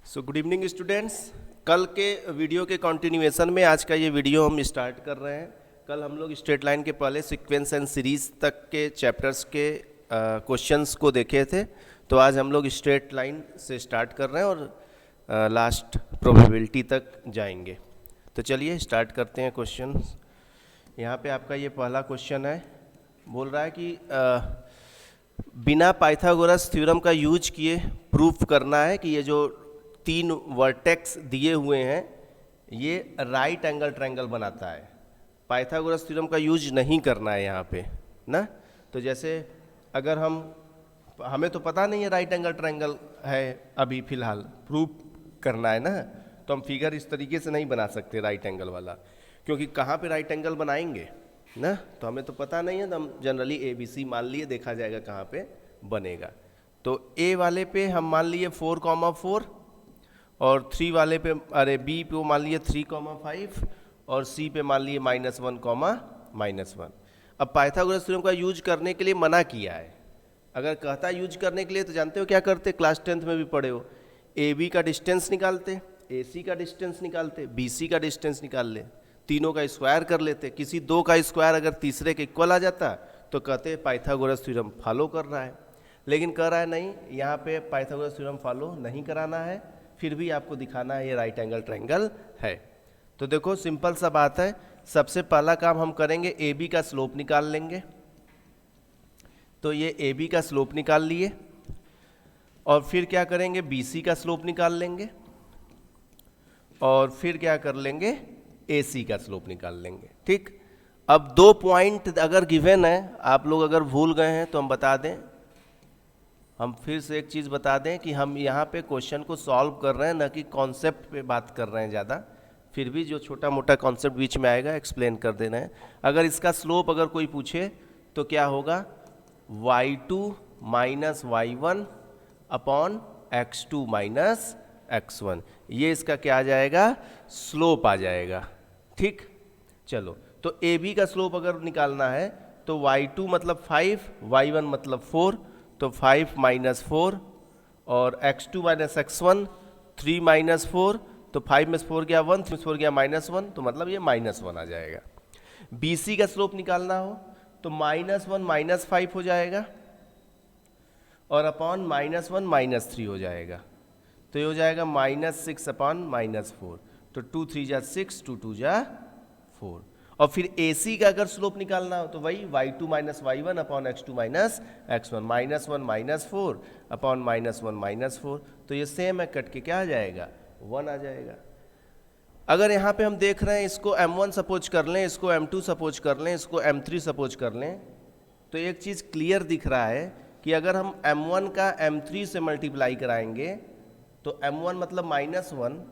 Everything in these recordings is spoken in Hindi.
Good evening students. कल के वीडियो के कंटिन्यूएशन में आज का ये वीडियो हम स्टार्ट कर रहे हैं। कल हम लोग स्ट्रेट लाइन के पहले सीक्वेंस एंड सीरीज तक के चैप्टर्स के क्वेश्चंस को देखे थे, तो आज हम लोग स्ट्रेट लाइन से स्टार्ट कर रहे हैं और लास्ट प्रोबेबिलिटी तक जाएंगे। तो चलिए स्टार्ट करते हैं क्वेश्चन। यहाँ पे आपका ये पहला क्वेश्चन है, बोल रहा है कि बिना पाइथागोरस थ्योरम का यूज किए प्रूफ करना है कि ये जो तीन वर्टेक्स दिए हुए हैं ये राइट एंगल ट्रायंगल बनाता है। पाइथागोरस थ्योरम का यूज नहीं करना है यहाँ पे ना। तो जैसे अगर हमें तो पता नहीं है राइट एंगल ट्रायंगल है, अभी फिलहाल प्रूफ करना है ना, तो हम फिगर इस तरीके से नहीं बना सकते राइट एंगल वाला, क्योंकि कहाँ पे राइट एंगल बनाएंगे ना, तो हमें तो पता नहीं है। तो हम जनरली ABC मान लिए, देखा जाएगा कहाँ पे बनेगा। तो A वाले पे हम मान लिए 4,4 और 3 वाले पे B पे मान लिए 3,5 और C पे मान लिए -1,-1। अब पाइथागोरस थ्योरम का यूज करने के लिए मना किया है। अगर कहता यूज करने के लिए तो जानते हो क्या करते, क्लास 10th में भी पढ़े हो, AB का डिस्टेंस निकालते, AC का डिस्टेंस निकालते, BC का डिस्टेंस निकाल ले, तीनों का स्क्वायर कर लेते। किसी दो का स्क्वायर अगर तीसरे के इक्वल आ जाता तो कहते पाइथागोरस थ्योरम फॉलो कर रहा है। लेकिन कह रहा है नहीं, यहाँ पे पाइथागोरस थ्योरम फॉलो नहीं कराना है, फिर भी आपको दिखाना है ये राइट एंगल ट्रायंगल है। तो देखो सिंपल सा बात है, सबसे पहला काम हम करेंगे AB का स्लोप निकाल लेंगे। तो ये AB का स्लोप निकाल लिए और फिर क्या करेंगे, BC का स्लोप निकाल लेंगे और फिर क्या कर लेंगे, AC का स्लोप निकाल लेंगे। ठीक, अब दो पॉइंट अगर गिवन है, आप लोग अगर भूल गए हैं तो हम बता दें, हम फिर से एक चीज़ बता दें कि हम यहाँ पे क्वेश्चन को सॉल्व कर रहे हैं, ना कि कॉन्सेप्ट पे बात कर रहे हैं ज़्यादा। फिर भी जो छोटा मोटा कॉन्सेप्ट बीच में आएगा एक्सप्लेन कर देना है। अगर इसका स्लोप अगर कोई पूछे तो क्या होगा, y2 minus y1 upon x2 minus x1, ये इसका क्या आ जाएगा, स्लोप आ जाएगा। ठीक, चलो तो AB का स्लोप अगर निकालना है तो y2 मतलब 5, y1 मतलब 4, तो 5 माइनस 4 और x2 माइनस x1 3 माइनस 4, तो 5 में 4 गया 1, 3 में 4 गया -1, तो मतलब ये -1 आ जाएगा। BC का स्लोप निकालना हो तो -1 -5 हो जाएगा और अपॉन -1 -3 हो जाएगा, तो ये हो जाएगा -6 अपॉन -4, तो 2 3 जा 6, 2 2 जा 4। और फिर AC का अगर स्लोप निकालना हो तो वही y2 minus y1 upon x2 minus x1, -1 -4 upon -1 -4, तो ये सेम है, कट के क्या आ जाएगा, 1 आ जाएगा। अगर यहाँ पे हम देख रहे हैं इसको M1 सपोज कर लें, इसको M2 सपोज कर लें, इसको M3 सपोज कर लें, तो एक चीज़ क्लियर दिख रहा है कि अगर हम M1 का M3 से मल्टीप्लाई कराएंगे तो M1 मतलब -1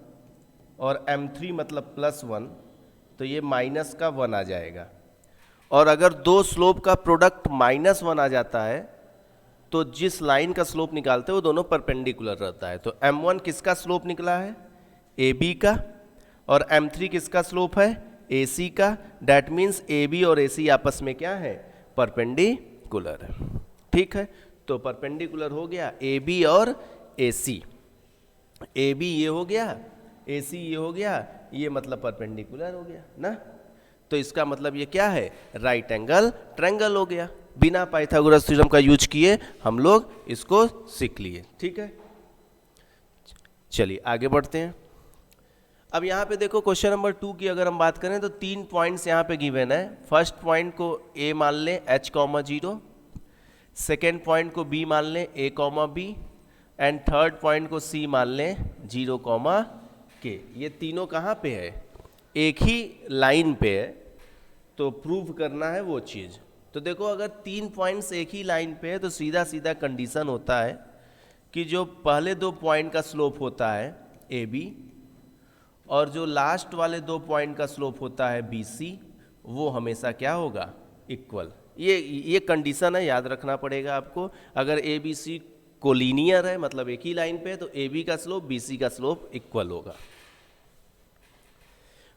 और M3 मतलब +1, तो ये माइनस का 1 आ जाएगा। और अगर दो स्लोप का प्रोडक्ट -1 आ जाता है तो जिस लाइन का स्लोप निकालते हैं वो दोनों परपेंडिकुलर रहता है। तो M1 किसका स्लोप निकला है, AB का, और M3 किसका स्लोप है, AC का। डैट मीन्स AB और AC आपस में क्या है, परपेंडिकुलर है। ठीक है, तो परपेंडिकुलर हो गया AB और AC, AB ये हो गया, AC ये हो गया, ये मतलब परपेंडिकुलर हो गया ना। तो इसका मतलब ये क्या है, राइट एंगल ट्रायंगल हो गया। बिना पाइथागोरस थ्योरम का यूज किए हम लोग इसको सीख लिए। ठीक है, चलिए आगे बढ़ते हैं। अब यहाँ पे देखो क्वेश्चन नंबर 2 की अगर हम बात करें तो 3 पॉइंट्स यहाँ पे गिवन है। फर्स्ट पॉइंट को A मान लें H,0, सेकेंड पॉइंट को B मान लें A,B, एंड थर्ड पॉइंट को C मान लें 0,K। ये तीनों कहाँ पे है, एक ही लाइन पे है, तो प्रूव करना है वो चीज़। तो देखो अगर 3 पॉइंट्स एक ही लाइन पे है तो सीधा सीधा कंडीशन होता है कि जो पहले 2 पॉइंट का स्लोप होता है AB और जो लास्ट वाले 2 पॉइंट का स्लोप होता है BC, वो हमेशा क्या होगा, इक्वल। ये कंडीशन है, याद रखना पड़ेगा आपको। अगर ABC कोलिनियर है मतलब एक ही लाइन पे है तो AB का स्लोप BC का स्लोप इक्वल होगा।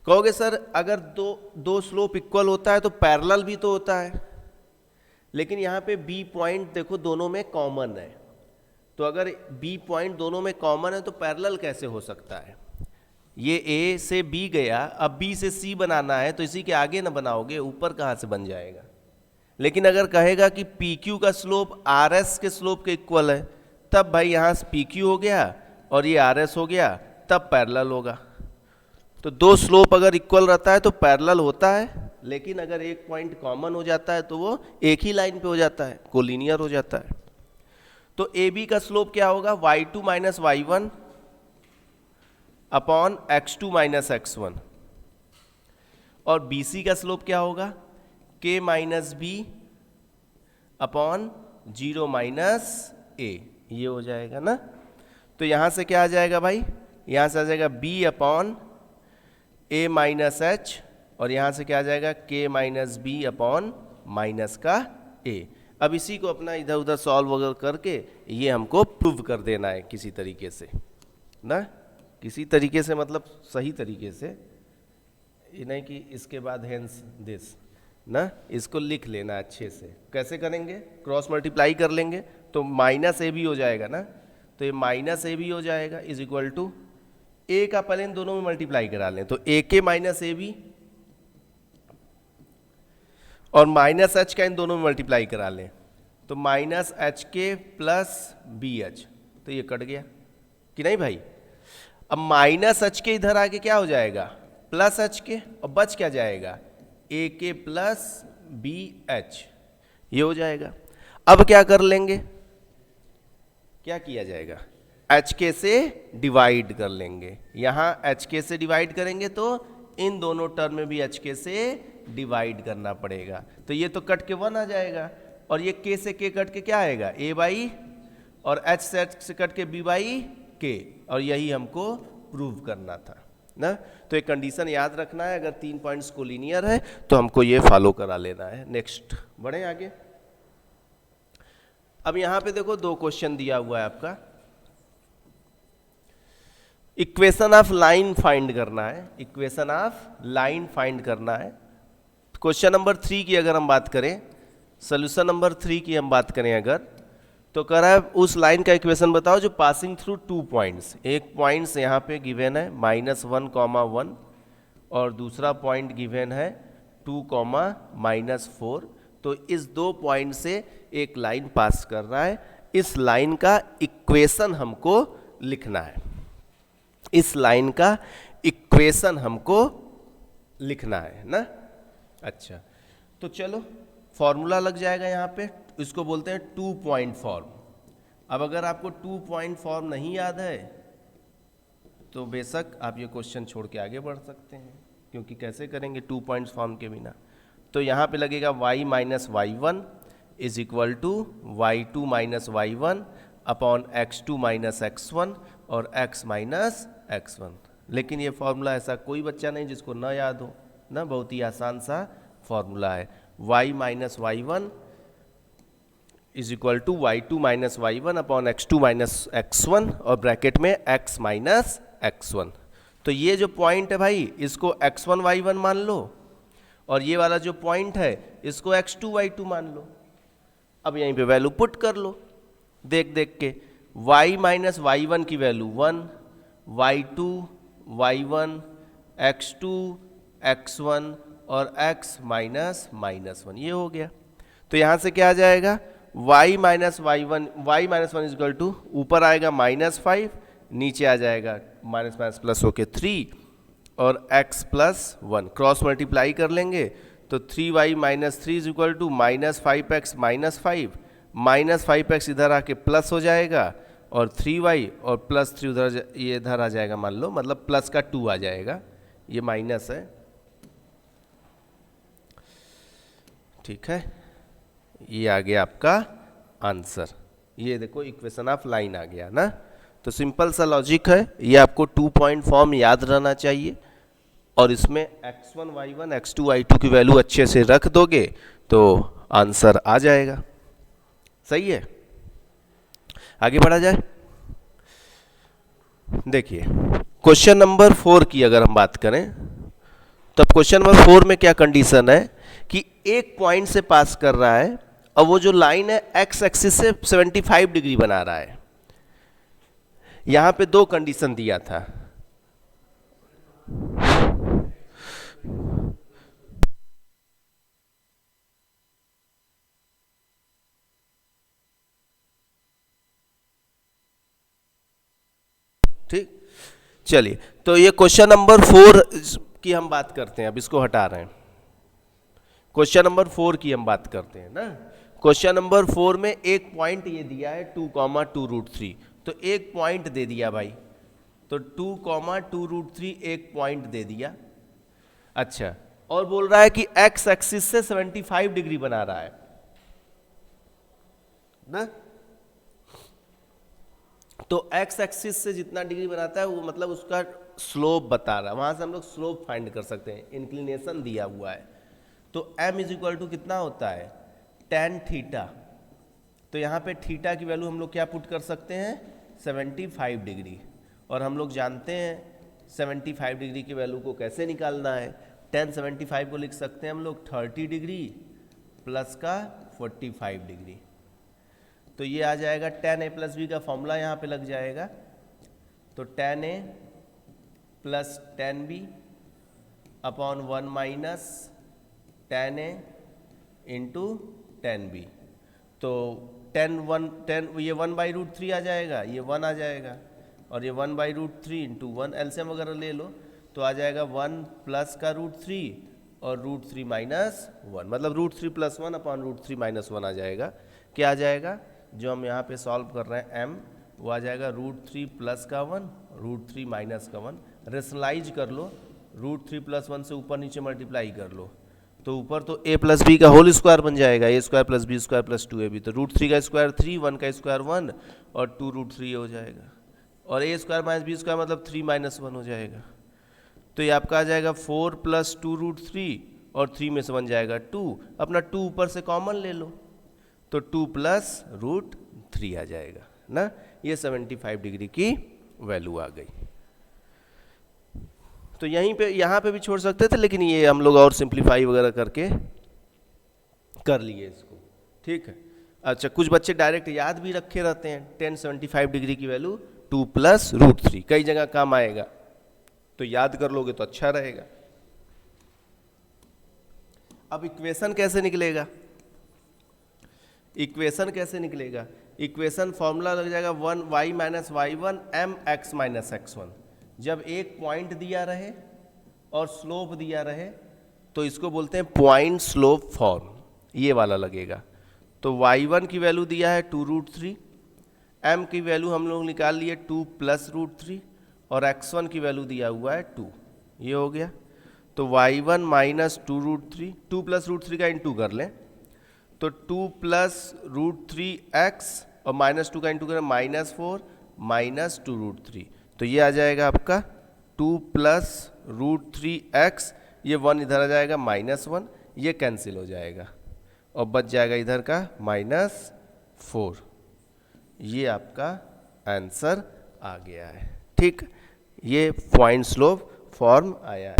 कहोगे सर अगर दो स्लोप इक्वल होता है तो पैरेलल भी तो होता है, लेकिन यहाँ पे B पॉइंट देखो दोनों में कॉमन है, तो अगर बी पॉइंट दोनों में कॉमन है तो पैरेलल कैसे हो सकता है? ये ए से बी गया, अब बी से सी बनाना है तो इसी के आगे ना बनाओगे, ऊपर कहाँ से बन जाएगा? लेकिन अगर कहेगा कि पी क्यू का स्लोप आर एस के स्लोप के इक्वल है, तब भाई यहाँ से पी क्यू हो गया और ये आर एस हो गया, तब पैरेलल होगा। तो दो स्लोप अगर इक्वल रहता है तो पैरेलल होता है, लेकिन अगर एक पॉइंट कॉमन हो जाता है तो वो एक ही लाइन पे हो जाता है, कोलिनियर हो जाता है। तो ए बी का स्लोप क्या होगा? y2 minus y one upon x2 minus x1, और बी सी का स्लोप क्या होगा? k minus B upon 0 minus A, ये हो जाएगा ना। तो यहां से क्या आ जाएगा भाई? यहां से आ जाएगा b upon a minus h, और यहां से क्या आ जाएगा? k minus B upon minus का a। अब इसी को अपना इधर उधर सॉल्व वगैरह करके ये हमको प्रूव कर देना है किसी तरीके से ना, किसी तरीके से मतलब सही तरीके से, ये नहीं कि इसके बाद हेंस दिस ना, इसको लिख लेना अच्छे से। कैसे करेंगे? क्रॉस मल्टीप्लाई कर लेंगे तो माइनस ए भी हो जाएगा ना, तो ये माइनस ए भी हो जाएगा इज इक्वल टू ए का पहले इन दोनों में मल्टीप्लाई करा लें, तो ए के माइनस ए बी और माइनस एच का इन दोनों में मल्टीप्लाई करा लें, तो माइनस एच के प्लस बी एच, तो ये कट गया कि नहीं भाई? अब माइनस एच के इधर आके क्या हो जाएगा? प्लस एच के, और बच क्या जाएगा? ए के प्लस बी एच, ये हो जाएगा। अब क्या कर लेंगे? क्या किया जाएगा? एच के से डिवाइड कर लेंगे। यहां एच के से डिवाइड करेंगे तो इन दोनों टर्म में भी एच के से डिवाइड करना पड़ेगा, तो ये तो कट के 1 आ जाएगा, और ये के से के कट के क्या आएगा? ए बाई, और एच से कट के बी बाई के, और यही हमको प्रूव करना था ना। तो एक कंडीशन याद रखना है, अगर 3 पॉइंट्स कोलिनियर है तो हमको ये फॉलो करा लेना है। नेक्स्ट बढ़े आगे। अब यहां पे देखो 2 क्वेश्चन दिया हुआ है आपका, इक्वेशन ऑफ लाइन फाइंड करना है, इक्वेशन ऑफ लाइन फाइंड करना है। क्वेश्चन नंबर 3 की अगर हम बात करें, सोल्यूशन नंबर 3 की हम बात करें अगर, तो कह रहा है उस लाइन का इक्वेशन बताओ जो पासिंग थ्रू 2 पॉइंट्स, एक पॉइंट्स यहाँ पे गिवन है -1, और दूसरा पॉइंट गिवन है 2, -4। तो इस 2 पॉइंट से एक लाइन पास कर रहा है, इस लाइन का इक्वेशन हमको लिखना है, इस लाइन का इक्वेशन हमको लिखना है ना। अच्छा, तो चलो फॉर्मूला लग जाएगा यहाँ पे, इसको बोलते हैं 2 पॉइंट फॉर्म। अब अगर आपको 2 पॉइंट फॉर्म नहीं याद है तो बेशक आप ये क्वेश्चन छोड़ के आगे बढ़ सकते हैं, क्योंकि कैसे करेंगे 2 पॉइंट्स फॉर्म के बिना। तो यहाँ पे लगेगा y minus y one is equal to y2 minus y one upon x2 minus x1 और x माइनस x1। लेकिन ये फॉर्मूला ऐसा कोई बच्चा नहीं जिसको ना याद हो ना, बहुत ही आसान सा फॉर्मूला है। y minus y one is equal to y2 minus y one upon x2 minus x1 और ब्रैकेट में x माइनस x1। तो ये जो पॉइंट है भाई इसको x1 y1 मान लो, और ये वाला जो पॉइंट है इसको x2 y2 मान लो। अब यहीं पे वैल्यू पुट कर लो देख देख के, y माइनस वाई वन की value 1, y2 y1 x2 x1 और x माइनस -1, ये हो गया। तो यहाँ से क्या आ जाएगा? y minus y one is equal to, ऊपर आएगा -5, नीचे आ जाएगा माइनस माइनस प्लस होके 3 और x प्लस 1, क्रॉस मल्टीप्लाई कर लेंगे तो 3y minus 3 is equal to -5x minus 5, -5x इधर आके प्लस हो जाएगा और 3y और प्लस 3 उधर ये इधर आ जाएगा, मान लो मतलब प्लस का 2 आ जाएगा, ये माइनस है, ठीक है। ये आ गया आपका आंसर, ये देखो इक्वेशन ऑफ लाइन आ गया ना। तो सिंपल सा लॉजिक है, ये आपको 2 पॉइंट फॉर्म याद रहना चाहिए, और इसमें x1 y1 x2 y2 की वैल्यू अच्छे से रख दोगे तो आंसर आ जाएगा। सही है, आगे बढ़ा जाए। देखिए क्वेश्चन नंबर 4 की अगर हम बात करें, तब क्वेश्चन नंबर 4 में क्या कंडीशन है कि एक पॉइंट से पास कर रहा है और वो जो लाइन है x एक्सिस से 75 डिग्री बना रहा है, यहाँ पे दो कंडीशन दिया था, ठीक। चलिए, तो ये क्वेश्चन नंबर 4 की हम बात करते हैं, अब इसको हटा रहे हैं। क्वेश्चन नंबर 4 की हम बात करते हैं ना। क्वेश्चन नंबर 4 में एक पॉइंट ये दिया है 2,2√3, तो एक पॉइंट दे दिया भाई, तो 2,2√3 एक पॉइंट दे दिया। अच्छा, और बोल रहा है कि एक्स एक्सिस से 75 डिग्री बना रहा है ना, तो एक्स एक्सिस से जितना डिग्री बनाता है वो मतलब उसका स्लोप बता रहा है, वहां से हम लोग स्लोप फाइंड कर सकते हैं, इंक्लिनेशन दिया हुआ है। तो m इज इक्वल टू कितना होता है, tan थीटा, तो यहाँ पे थीटा की वैल्यू हम लोग क्या पुट कर सकते हैं, 75 डिग्री, और हम लोग जानते हैं 75 डिग्री की वैल्यू को कैसे निकालना है। tan 75 को लिख सकते हैं हम लोग 30 डिग्री प्लस का 45 डिग्री, तो ये आ जाएगा tan a प्लस बी का फॉर्मूला यहाँ पे लग जाएगा, तो tan a plus tan b upon 1 minus tan a into tan b, तो tan ये 1/√3 आ जाएगा, ये 1 आ जाएगा, और ये 1/√3 इंटू 1 एलसीएम वगैरह ले लो तो आ जाएगा 1 प्लस का √3 और √3 माइनस 1, मतलब √3 प्लस 1 अपॉन √3 माइनस 1 आ जाएगा। क्या आ जाएगा, जो हम यहाँ पे सॉल्व कर रहे हैं m, वो आ जाएगा √3 प्लस का 1 √3 माइनस का 1, रेशनलाइज कर लो, √3 प्लस 1 से ऊपर नीचे मल्टीप्लाई कर लो, तो ऊपर तो a प्लस बी का होल स्क्वायर बन जाएगा, a स्क्वायर plus b square plus 2ab, तो √3 का स्क्वायर 3, 1 का स्क्वायर 1 और 2 √3 हो जाएगा, और a स्क्वायर माइनस बी स्क्वायर मतलब 3 माइनस 1 हो जाएगा, तो ये आपका आ जाएगा 4 प्लस 2 √3 और 3 में से बन जाएगा 2, अपना 2 ऊपर से कॉमन ले लो, तो 2 प्लस √3 आ जाएगा ना, ये 75 डिग्री की वैल्यू आ गई। तो यहीं पे यहाँ पे भी छोड़ सकते थे, लेकिन ये हम लोग और सिंप्लीफाई वगैरह करके कर लिए इसको, ठीक है। अच्छा, कुछ बच्चे डायरेक्ट याद भी रखे रहते हैं, tan 75 डिग्री की वैल्यू 2 प्लस √3, कई जगह काम आएगा, तो याद कर लोगे तो अच्छा रहेगा। अब इक्वेशन कैसे निकलेगा, इक्वेशन कैसे निकलेगा, इक्वेशन फॉर्मूला लग जाएगा 1y minus y1 mx minus x1, जब एक पॉइंट दिया रहे और स्लोप दिया रहे तो इसको बोलते हैं पॉइंट स्लोप फॉर्म, ये वाला लगेगा। तो y1 की वैल्यू दिया है 2 √3, m की वैल्यू हम लोग निकाल लिए 2 प्लस √3 और x1 की वैल्यू दिया हुआ है 2, ये हो गया। तो y1 माइनस 2 √3, 2 प्लस √3 का इंटू कर लें, तो 2 प्लस √3x और माइनस 2 का इंटू करें -4 माइनस 2 √3, तो ये आ जाएगा आपका 2 प्लस √3x, ये 1 इधर आ जाएगा -1, ये कैंसिल हो जाएगा और बच जाएगा इधर का -4, ये आपका आंसर आ गया है, ठीक। ये पॉइंट स्लोप फॉर्म आया है।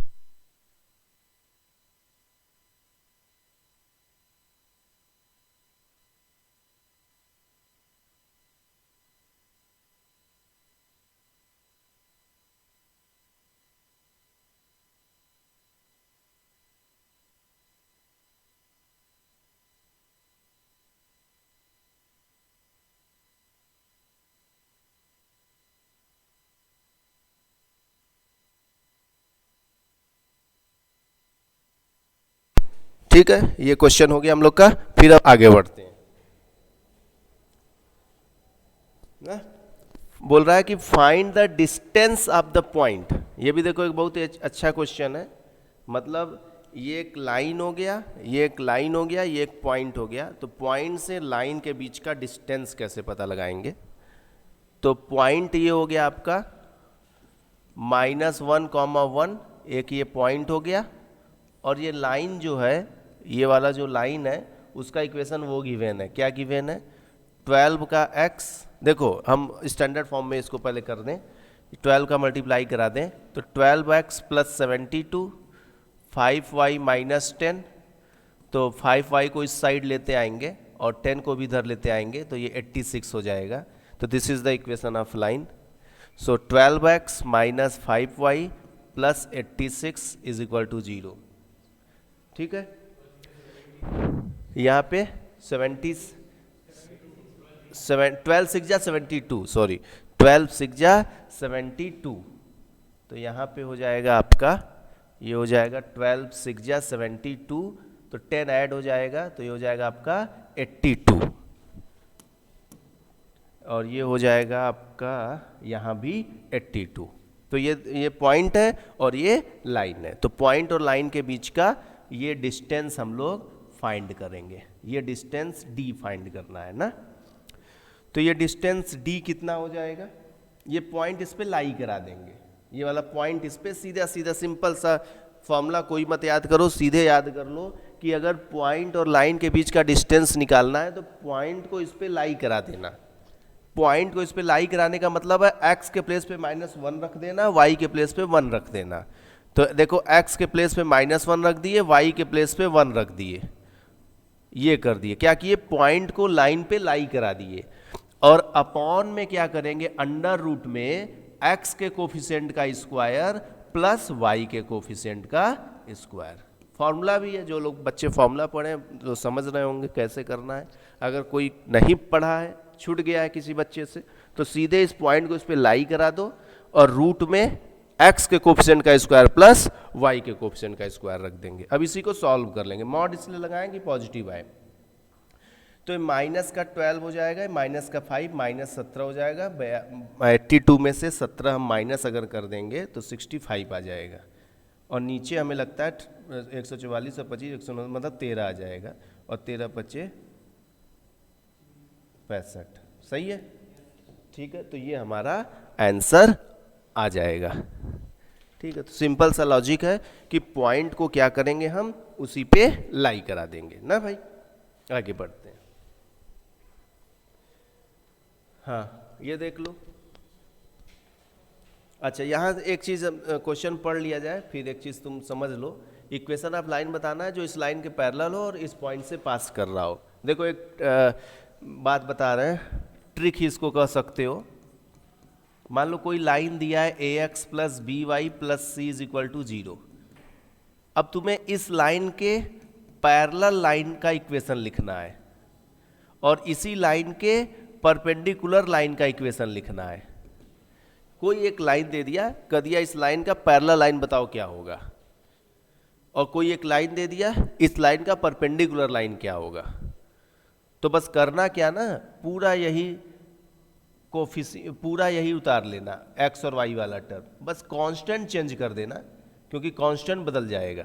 ठीक है, ये क्वेश्चन हो गया हम लोग का, फिर अब आगे बढ़ते हैं ना। बोल रहा है कि find the distance of the point, ये भी देखो एक बहुत ही अच्छा क्वेश्चन है, मतलब ये एक लाइन हो गया, ये एक लाइन हो गया, ये एक पॉइंट हो गया, तो पॉइंट से लाइन के बीच का डिस्टेंस कैसे पता लगाएंगे। तो पॉइंट ये हो गया आपका -1, एक ये पॉइंट हो गया, और ये लाइन जो है, ये वाला जो लाइन है उसका इक्वेशन वो गिवन है, क्या गिवन है, 12 का x, देखो हम स्टैंडर्ड फॉर्म में इसको पहले कर दें, 12 का मल्टीप्लाई करा दें, तो 12x प्लस 72, 5y माइनस 10, तो 5y को इस साइड लेते आएंगे और 10 को भी इधर लेते आएंगे, तो ये 86 हो जाएगा। तो this is the equation of line. So 12x minus 5y plus 86 is equal to 0। ठीक है, यहाँ पे 12 6 जा 72, सॉरी 12 6 जा 72, तो यहाँ पे हो जाएगा आपका, ये हो जाएगा 12 6 जा 72, तो 10 ऐड हो जाएगा, तो ये हो जाएगा आपका 82, और ये हो जाएगा आपका यहाँ भी 82। तो ये पॉइंट है और ये लाइन है, तो पॉइंट और लाइन के बीच का ये डिस्टेंस हम लोग फाइंड करेंगे, ये डिस्टेंस d फाइंड करना है ना। तो ये डिस्टेंस d कितना हो जाएगा, ये पॉइंट इस पे लाई करा देंगे, ये वाला पॉइंट इस पे सीधा सीधा सिंपल सा फॉर्मूला कोई मत याद करो, सीधे याद कर लो कि अगर पॉइंट और लाइन के बीच का डिस्टेंस निकालना है तो पॉइंट को इस पे लाई करा देना। पॉइंट को इस पे लाई कराने का मतलब है x के प्लेस पे -1 रख देना, y के प्लेस पे 1 रख देना। तो देखो x के प्लेस पे -1 रख दिए, y के प्लेस पे 1 रख दिए, ये कर दिए, क्या किए, पॉइंट को लाइन पे लाई करा दिए। और अपॉन में क्या करेंगे, अंडर रूट में x के कोफिशिएंट का स्क्वायर प्लस y के कोफिशिएंट का स्क्वायर। फॉर्मूला भी है, जो लोग बच्चे फॉर्मूला पढ़े जो समझ रहे होंगे कैसे करना है। अगर कोई नहीं पढ़ा है, छूट गया है किसी बच्चे से, तो सीधे इस पॉइंट को इस पे लाई करा दो और रूट में x के कोफिशिएंट का स्क्वायर प्लस y के कोफिशिएंट का स्क्वायर रख देंगे। अब इसी को सॉल्व कर लेंगे, मॉड इसलिए लगाएंगे पॉजिटिव आए, तो माइनस का 12 हो जाएगा, माइनस का 5 माइनस 17 हो जाएगा। 82 में से 17 हम माइनस अगर कर देंगे तो 65 आ जाएगा, और नीचे हमें लगता है 144 और 25 109 मतलब 13 आ जाएगा, और 13 25 65। सही है, ठीक है, तो ये हमारा आंसर आ जाएगा। ठीक है, तो सिंपल सा लॉजिक है कि पॉइंट को क्या करेंगे, हम उसी पे लाई करा देंगे ना भाई। आगे बढ़ते हैं, हाँ ये देख लो। अच्छा, यहाँ एक चीज़ क्वेश्चन पढ़ लिया जाए, फिर एक चीज़ तुम समझ लो। इक्वेशन ऑफ लाइन बताना है जो इस लाइन के पैरेलल हो और इस पॉइंट से पास कर रहा हो। देखो एक बात बता रहे हैं, ट्रिक ही इसको कह सकते हो। मान लो कोई लाइन दिया है ax plus b y plus c is equal to 0। अब तुम्हें इस लाइन के पैरेलल लाइन का इक्वेशन लिखना है और इसी लाइन के परपेंडिकुलर लाइन का इक्वेशन लिखना है। कोई एक लाइन दे दिया, कह दिया इस लाइन का पैरेलल लाइन बताओ क्या होगा, और कोई एक लाइन दे दिया इस लाइन का परपेंडिकुलर लाइन क्या होगा। तो बस करना क्या ना, पूरा यही उतार लेना, x और y वाला टर्म, बस कांस्टेंट चेंज कर देना, क्योंकि कांस्टेंट बदल जाएगा।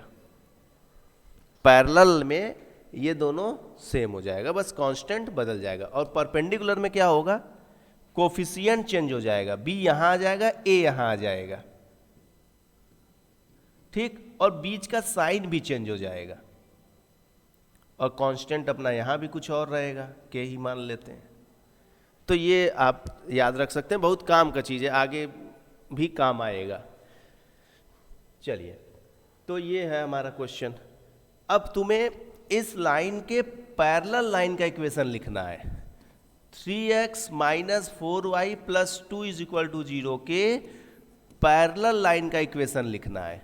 पैरेलल में ये दोनों सेम हो जाएगा, बस कांस्टेंट बदल जाएगा। और परपेंडिकुलर में क्या होगा, कोफिशिएंट चेंज हो जाएगा, b यहां आ जाएगा, a यहां आ जाएगा, ठीक, और बीच का साइन भी चेंज हो जाएगा, और कांस्टेंट अपना यहां भी कुछ और रहेगा, के ही मान लेते हैं। तो ये आप याद रख सकते हैं, बहुत काम का चीज़ है, आगे भी काम आएगा। चलिए, तो ये है हमारा क्वेश्चन। अब तुम्हें इस लाइन के पैरेलल लाइन का इक्वेशन लिखना है। 3x minus 4y plus 2 is equal to 0 के पैरेलल लाइन का इक्वेशन लिखना है।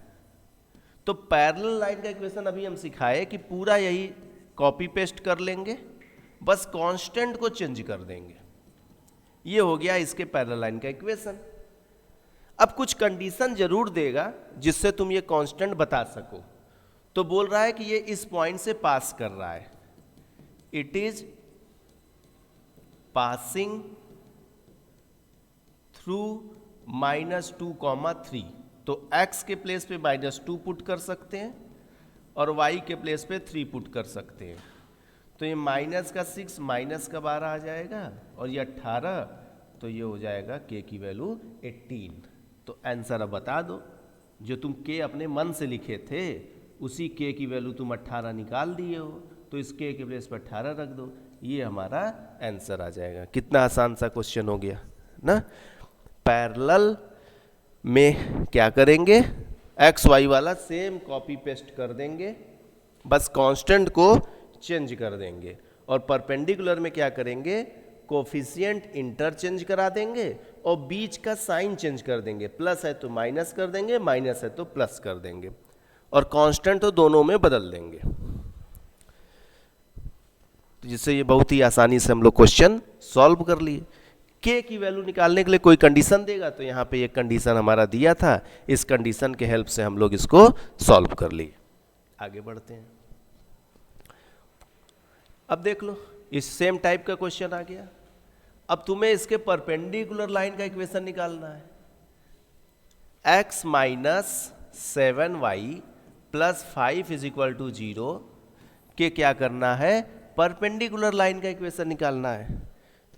तो पैरेलल लाइन का इक्वेशन अभी हम सिखाए कि पूरा यही कॉपी पेस्ट कर लेंगे, बस कांस्टेंट को चेंज कर देंगे। ये हो गया इसके पैरेलल लाइन का इक्वेशन। अब कुछ कंडीशन जरूर देगा जिससे तुम ये कांस्टेंट बता सको। तो बोल रहा है कि ये इस पॉइंट से पास कर रहा है, इट इज पासिंग थ्रू -2, 3। तो x के प्लेस पे -2 पुट कर सकते हैं और y के प्लेस पे 3 पुट कर सकते हैं। तो ये माइनस का 6 माइनस का 12 आ जाएगा, और ये 18, तो ये हो जाएगा k की वैल्यू 18। तो आंसर अब बता दो, जो तुम k अपने मन से लिखे थे उसी k की वैल्यू तुम 18 निकाल दिए हो, तो इस k के प्लेस पर 18 रख दो, ये हमारा आंसर आ जाएगा। कितना आसान सा क्वेश्चन हो गया ना। पैरेलल में क्या करेंगे, एक्स वाई वाला सेम कॉपी पेस्ट कर देंगे, बस कांस्टेंट को चेंज कर देंगे। और परपेंडिकुलर में क्या करेंगे, कोफिशिएंट इंटरचेंज करा देंगे और बीच का साइन चेंज कर देंगे, प्लस है तो माइनस कर देंगे, माइनस है तो प्लस कर देंगे, और कांस्टेंट तो दोनों में बदल देंगे। तो जिससे ये बहुत ही आसानी से हम लोग क्वेश्चन सॉल्व कर लिए। के की वैल्यू निकालने के लिए कोई कंडीशन देगा, तो यहाँ पे एक कंडीशन हमारा दिया था, इस कंडीशन के हेल्प से हम लोग इसको सॉल्व कर लिए। आगे बढ़ते हैं। अब देख लो, इस सेम टाइप का क्वेश्चन आ गया। अब तुम्हें इसके परपेंडिकुलर लाइन का इक्वेशन निकालना है। x minus 7y plus 5 is equal to 0 के क्या करना है, परपेंडिकुलर लाइन का इक्वेशन निकालना है।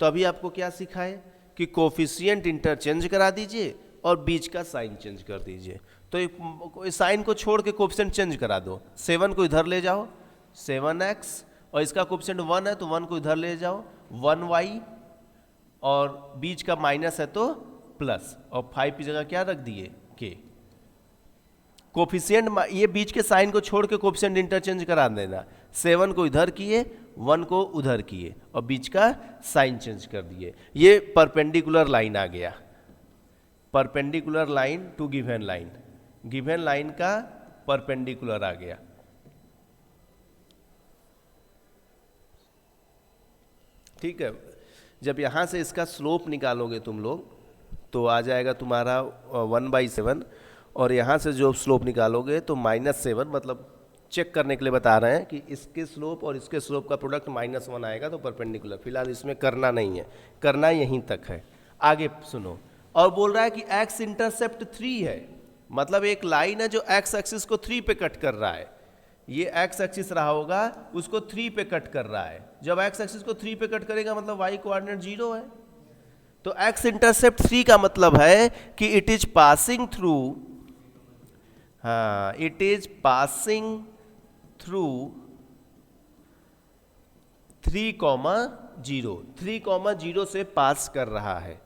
तो अभी आपको क्या सीखा है कि कोफिशिएंट इंटरचेंज करा दीजिए और बीच का साइन चेंज कर दीजिए। तो साइन को छोड़ के कोफिशिएंट चेंज करा दो। 7 को इधर ले जाओ 7x, और इसका कोफिशिएंट 1 है तो 1 को इधर ले जाओ 1y, और बीच का माइनस है तो प्लस, और 5 की जगह क्या रख दिए के। कोफिशिएंट ये बीच के साइन को छोड़ के कोफिशिएंट इंटरचेंज करा देना। 7 को इधर किए, 1 को उधर किए, और बीच का साइन चेंज कर दिए। ये परपेंडिकुलर लाइन आ गया, perpendicular line to given line, given line का परपेंडिकुलर आ गया। ठीक है, जब यहाँ से इसका स्लोप निकालोगे तुम लोग तो आ जाएगा तुम्हारा 1/7, और यहाँ से जो स्लोप निकालोगे तो -7, मतलब चेक करने के लिए बता रहे हैं कि इसके स्लोप और इसके स्लोप का प्रोडक्ट -1 आएगा तो परपेंडिकुलर। फिलहाल इसमें करना नहीं है, करना यहीं तक है। आगे सुनो, और बोल रहा है कि x इंटरसेप्ट 3 है, मतलब एक लाइन है जो x एक्सिस को 3 पे कट कर रहा है। ये x एक्सिस रहा होगा, उसको 3 पे कट कर रहा है। जब x एक्सिस को 3 पे कट करेगा मतलब y कोऑर्डिनेट 0 है। तो x इंटरसेप्ट 3 का मतलब है कि इट इज पासिंग थ्रू, हाँ, इट इज पासिंग थ्रू 3,0, 3,0 से पास कर रहा है।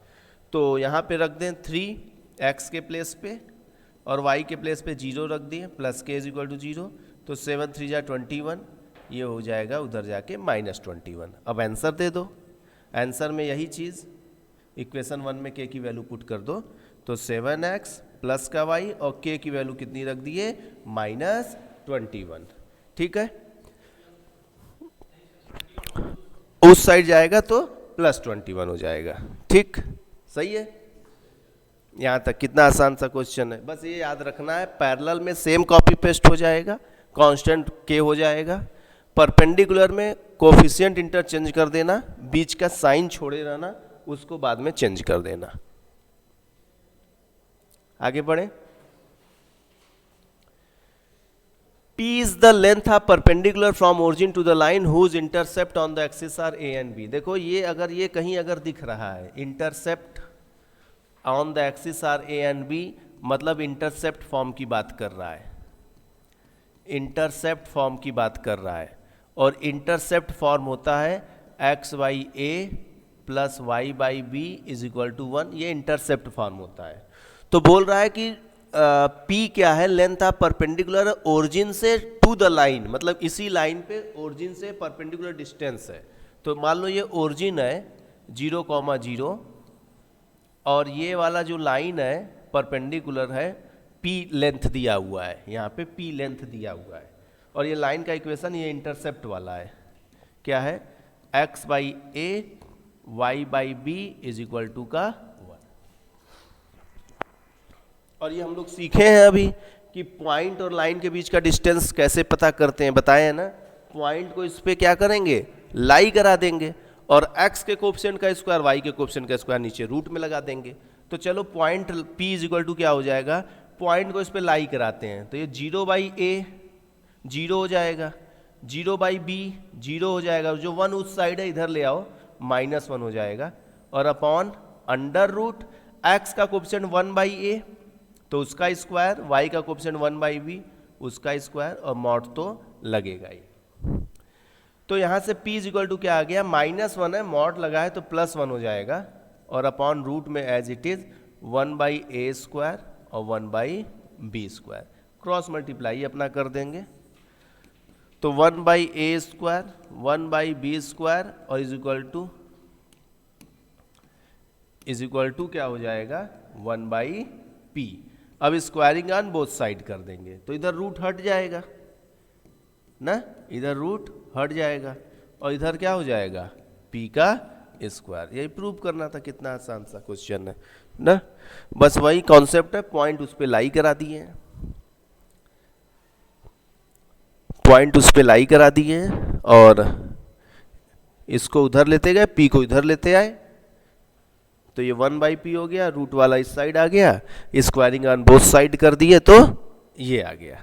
तो यहाँ पे रख दें 3 x के प्लेस पे, और y के प्लेस पे 0 रख दिए, plus k is equal to 0। तो 7 3 जा 21, ये हो जाएगा उधर जाके -21। अब आंसर दे दो। आंसर में यही चीज़, इक्वेशन 1 में k की वैल्यू पुट कर दो, तो 7x प्लस का y, और k की वैल्यू कितनी रख दिए, -21। ठीक है, उस साइड जाएगा तो +21 हो जाएगा। ठीक, सही है। यहाँ तक कितना आसान सा क्वेश्चन है। बस ये याद रखना है, पैरेलल में सेम कॉपी पेस्ट हो जाएगा, कांस्टेंट k हो जाएगा। परपेंडिकुलर में कोफिशिएंट इंटरचेंज कर देना, बीच का साइन छोड़े रहना, उसको बाद में चेंज कर देना। आगे बढ़े। P is the length of perpendicular from origin to the line whose intercept on the axis are A and B। देखो ये अगर ये कहीं अगर दिख रहा है intercept on the axis are A and B, मतलब इंटरसेप्ट फॉर्म की बात कर रहा है, इंटरसेप्ट फॉर्म की बात कर रहा है। और इंटरसेप्ट फॉर्म होता है x/a plus y/b is equal to 1, ये इंटरसेप्ट फॉर्म होता है। तो बोल रहा है कि P क्या है, लेंथ ऑफ परपेंडिकुलर ओरिजिन से टू द लाइन, मतलब इसी लाइन पे ओरिजिन से परपेंडिकुलर डिस्टेंस है। तो मान लो ये ओरिजिन है 0,0, और ये वाला जो लाइन है परपेंडिकुलर है, P लेंथ दिया हुआ है, यहाँ पे P लेंथ दिया हुआ है। और ये लाइन का इक्वेशन ये इंटरसेप्ट वाला है, क्या है, x/a y/b is equal to का 1। और ये हम लोग सीखे हैं अभी कि पॉइंट और लाइन के बीच का डिस्टेंस कैसे पता करते हैं, बताए हैं ना। पॉइंट को इस पे क्या करेंगे, लाई करा देंगे, और x के कोफिशिएंट का स्क्वायर y के कोफिशिएंट का स्क्वायर नीचे रूट में लगा देंगे। तो चलो point P is equal to क्या हो जाएगा, पॉइंट को इस पे लाई कराते हैं, तो ये 0/a 0 हो जाएगा, 0/b 0 हो जाएगा, जो 1 उस साइड है इधर ले आओ, -1 हो जाएगा, और अपॉन अंडर रूट x का कोफिशिएंट 1/a तो उसका स्क्वायर, y का कोफिशिएंट 1/b उसका स्क्वायर, और मॉड तो लगेगा ही। तो यहाँ से P इज इक्वल टू क्या आ गया, -1 है, मॉड लगा है तो +1 हो जाएगा, और अपॉन रूट में as it is 1/a square और 1/b स्क्वायर, क्रॉस मल्टीप्लाई अपना कर देंगे। तो 1/a स्क्वायर 1/b स्क्वायर और is equal to is equal to क्या हो जाएगा 1/p। अब स्क्वायरिंग ऑन बोथ साइड कर देंगे तो इधर रूट हट जाएगा ना, इधर रूट हट जाएगा और इधर क्या हो जाएगा p का स्क्वायर। यही प्रूव करना था, कितना आसान सा क्वेश्चन है ना। बस वही कॉन्सेप्ट है, पॉइंट उस पर लाई करा दिए हैं, पॉइंट उस पर लाई करा दिए हैं और इसको उधर लेते गए, p को इधर लेते आए तो ये 1/p हो गया, रूट वाला इस साइड आ गया, स्क्वायरिंग ऑन बोथ साइड कर दिए तो ये आ गया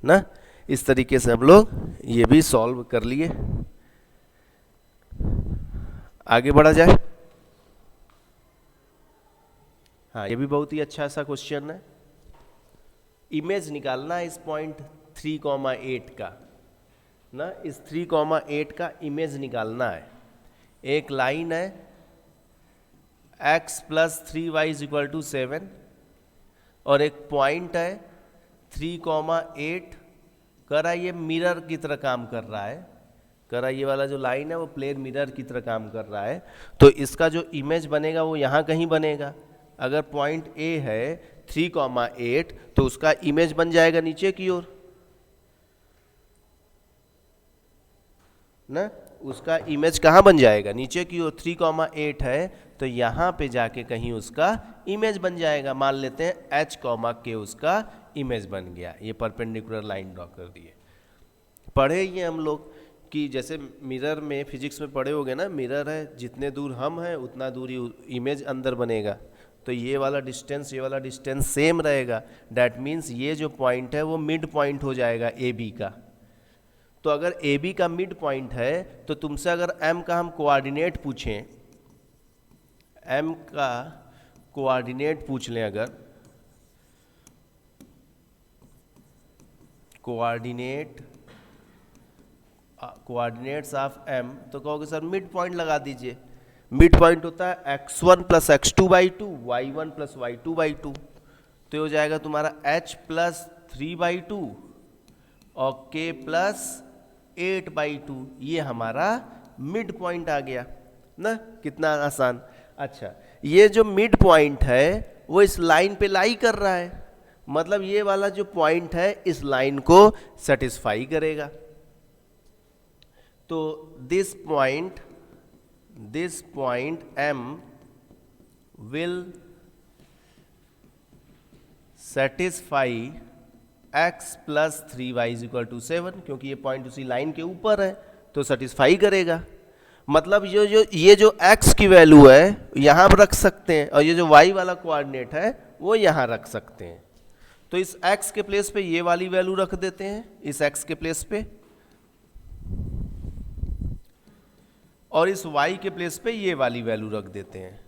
ना। इस तरीके से हम लोग ये भी सॉल्व कर लिए। आगे बढ़ा जाए। हाँ, ये भी बहुत ही अच्छा सा क्वेश्चन है। इमेज निकालना है इस पॉइंट 3,8 का ना, इस 3,8 का इमेज निकालना है। एक लाइन है x + 3y = 7 और एक पॉइंट है 3,8 करा, ये मिरर की तरह काम कर रहा है, करा ये वाला जो लाइन है वो प्लेन मिरर की तरह काम कर रहा है। तो इसका जो इमेज बनेगा वो यहाँ कहीं बनेगा। अगर पॉइंट A है 3,8 तो उसका इमेज बन जाएगा नीचे की ओर ना, उसका इमेज कहाँ बन जाएगा नीचे की ओर। 3,8 है तो यहाँ पे जाके कहीं उसका इमेज बन जाएगा। मान लेते हैं h, k उसका इमेज बन गया। ये परपेंडिकुलर लाइन ड्रॉ कर दिए। पढ़े ये हम लोग कि जैसे मिरर में, फिजिक्स में पढ़े होगे ना, मिरर है जितने दूर हम हैं उतना दूर ही इमेज अंदर बनेगा। तो ये वाला डिस्टेंस, ये वाला डिस्टेंस सेम रहेगा। डैट मीन्स ये जो पॉइंट है वो मिड पॉइंट हो जाएगा ए बी का। तो अगर ए बी का मिड पॉइंट है तो तुमसे अगर m का हम कोऑर्डिनेट पूछें, m का कोऑर्डिनेट पूछ लें, अगर कोऑर्डिनेट्स ऑफ m, तो कहोगे सर मिड पॉइंट लगा दीजिए। मिड पॉइंट होता है x1 + x2/2, y1 + y2/2। तो ये हो जाएगा तुम्हारा h + 3/2 और k + 8/2। ये हमारा मिड पॉइंट आ गया ना, कितना आसान। अच्छा, ये जो मिड पॉइंट है वो इस लाइन पे लाई कर रहा है, मतलब ये वाला जो पॉइंट है इस लाइन को सेटिस्फाई करेगा। तो this point m will satisfy x + 3y = 7, क्योंकि ये पॉइंट उसी लाइन के ऊपर है तो सेटिस्फाई करेगा। मतलब ये जो x की वैल्यू है यहाँ पर रख सकते हैं और ये जो y वाला कोऑर्डिनेट है वो यहाँ रख सकते हैं। तो इस x के प्लेस पे ये वाली वैल्यू रख देते हैं, इस x के प्लेस पे, और इस y के प्लेस पे ये वाली वैल्यू रख देते हैं,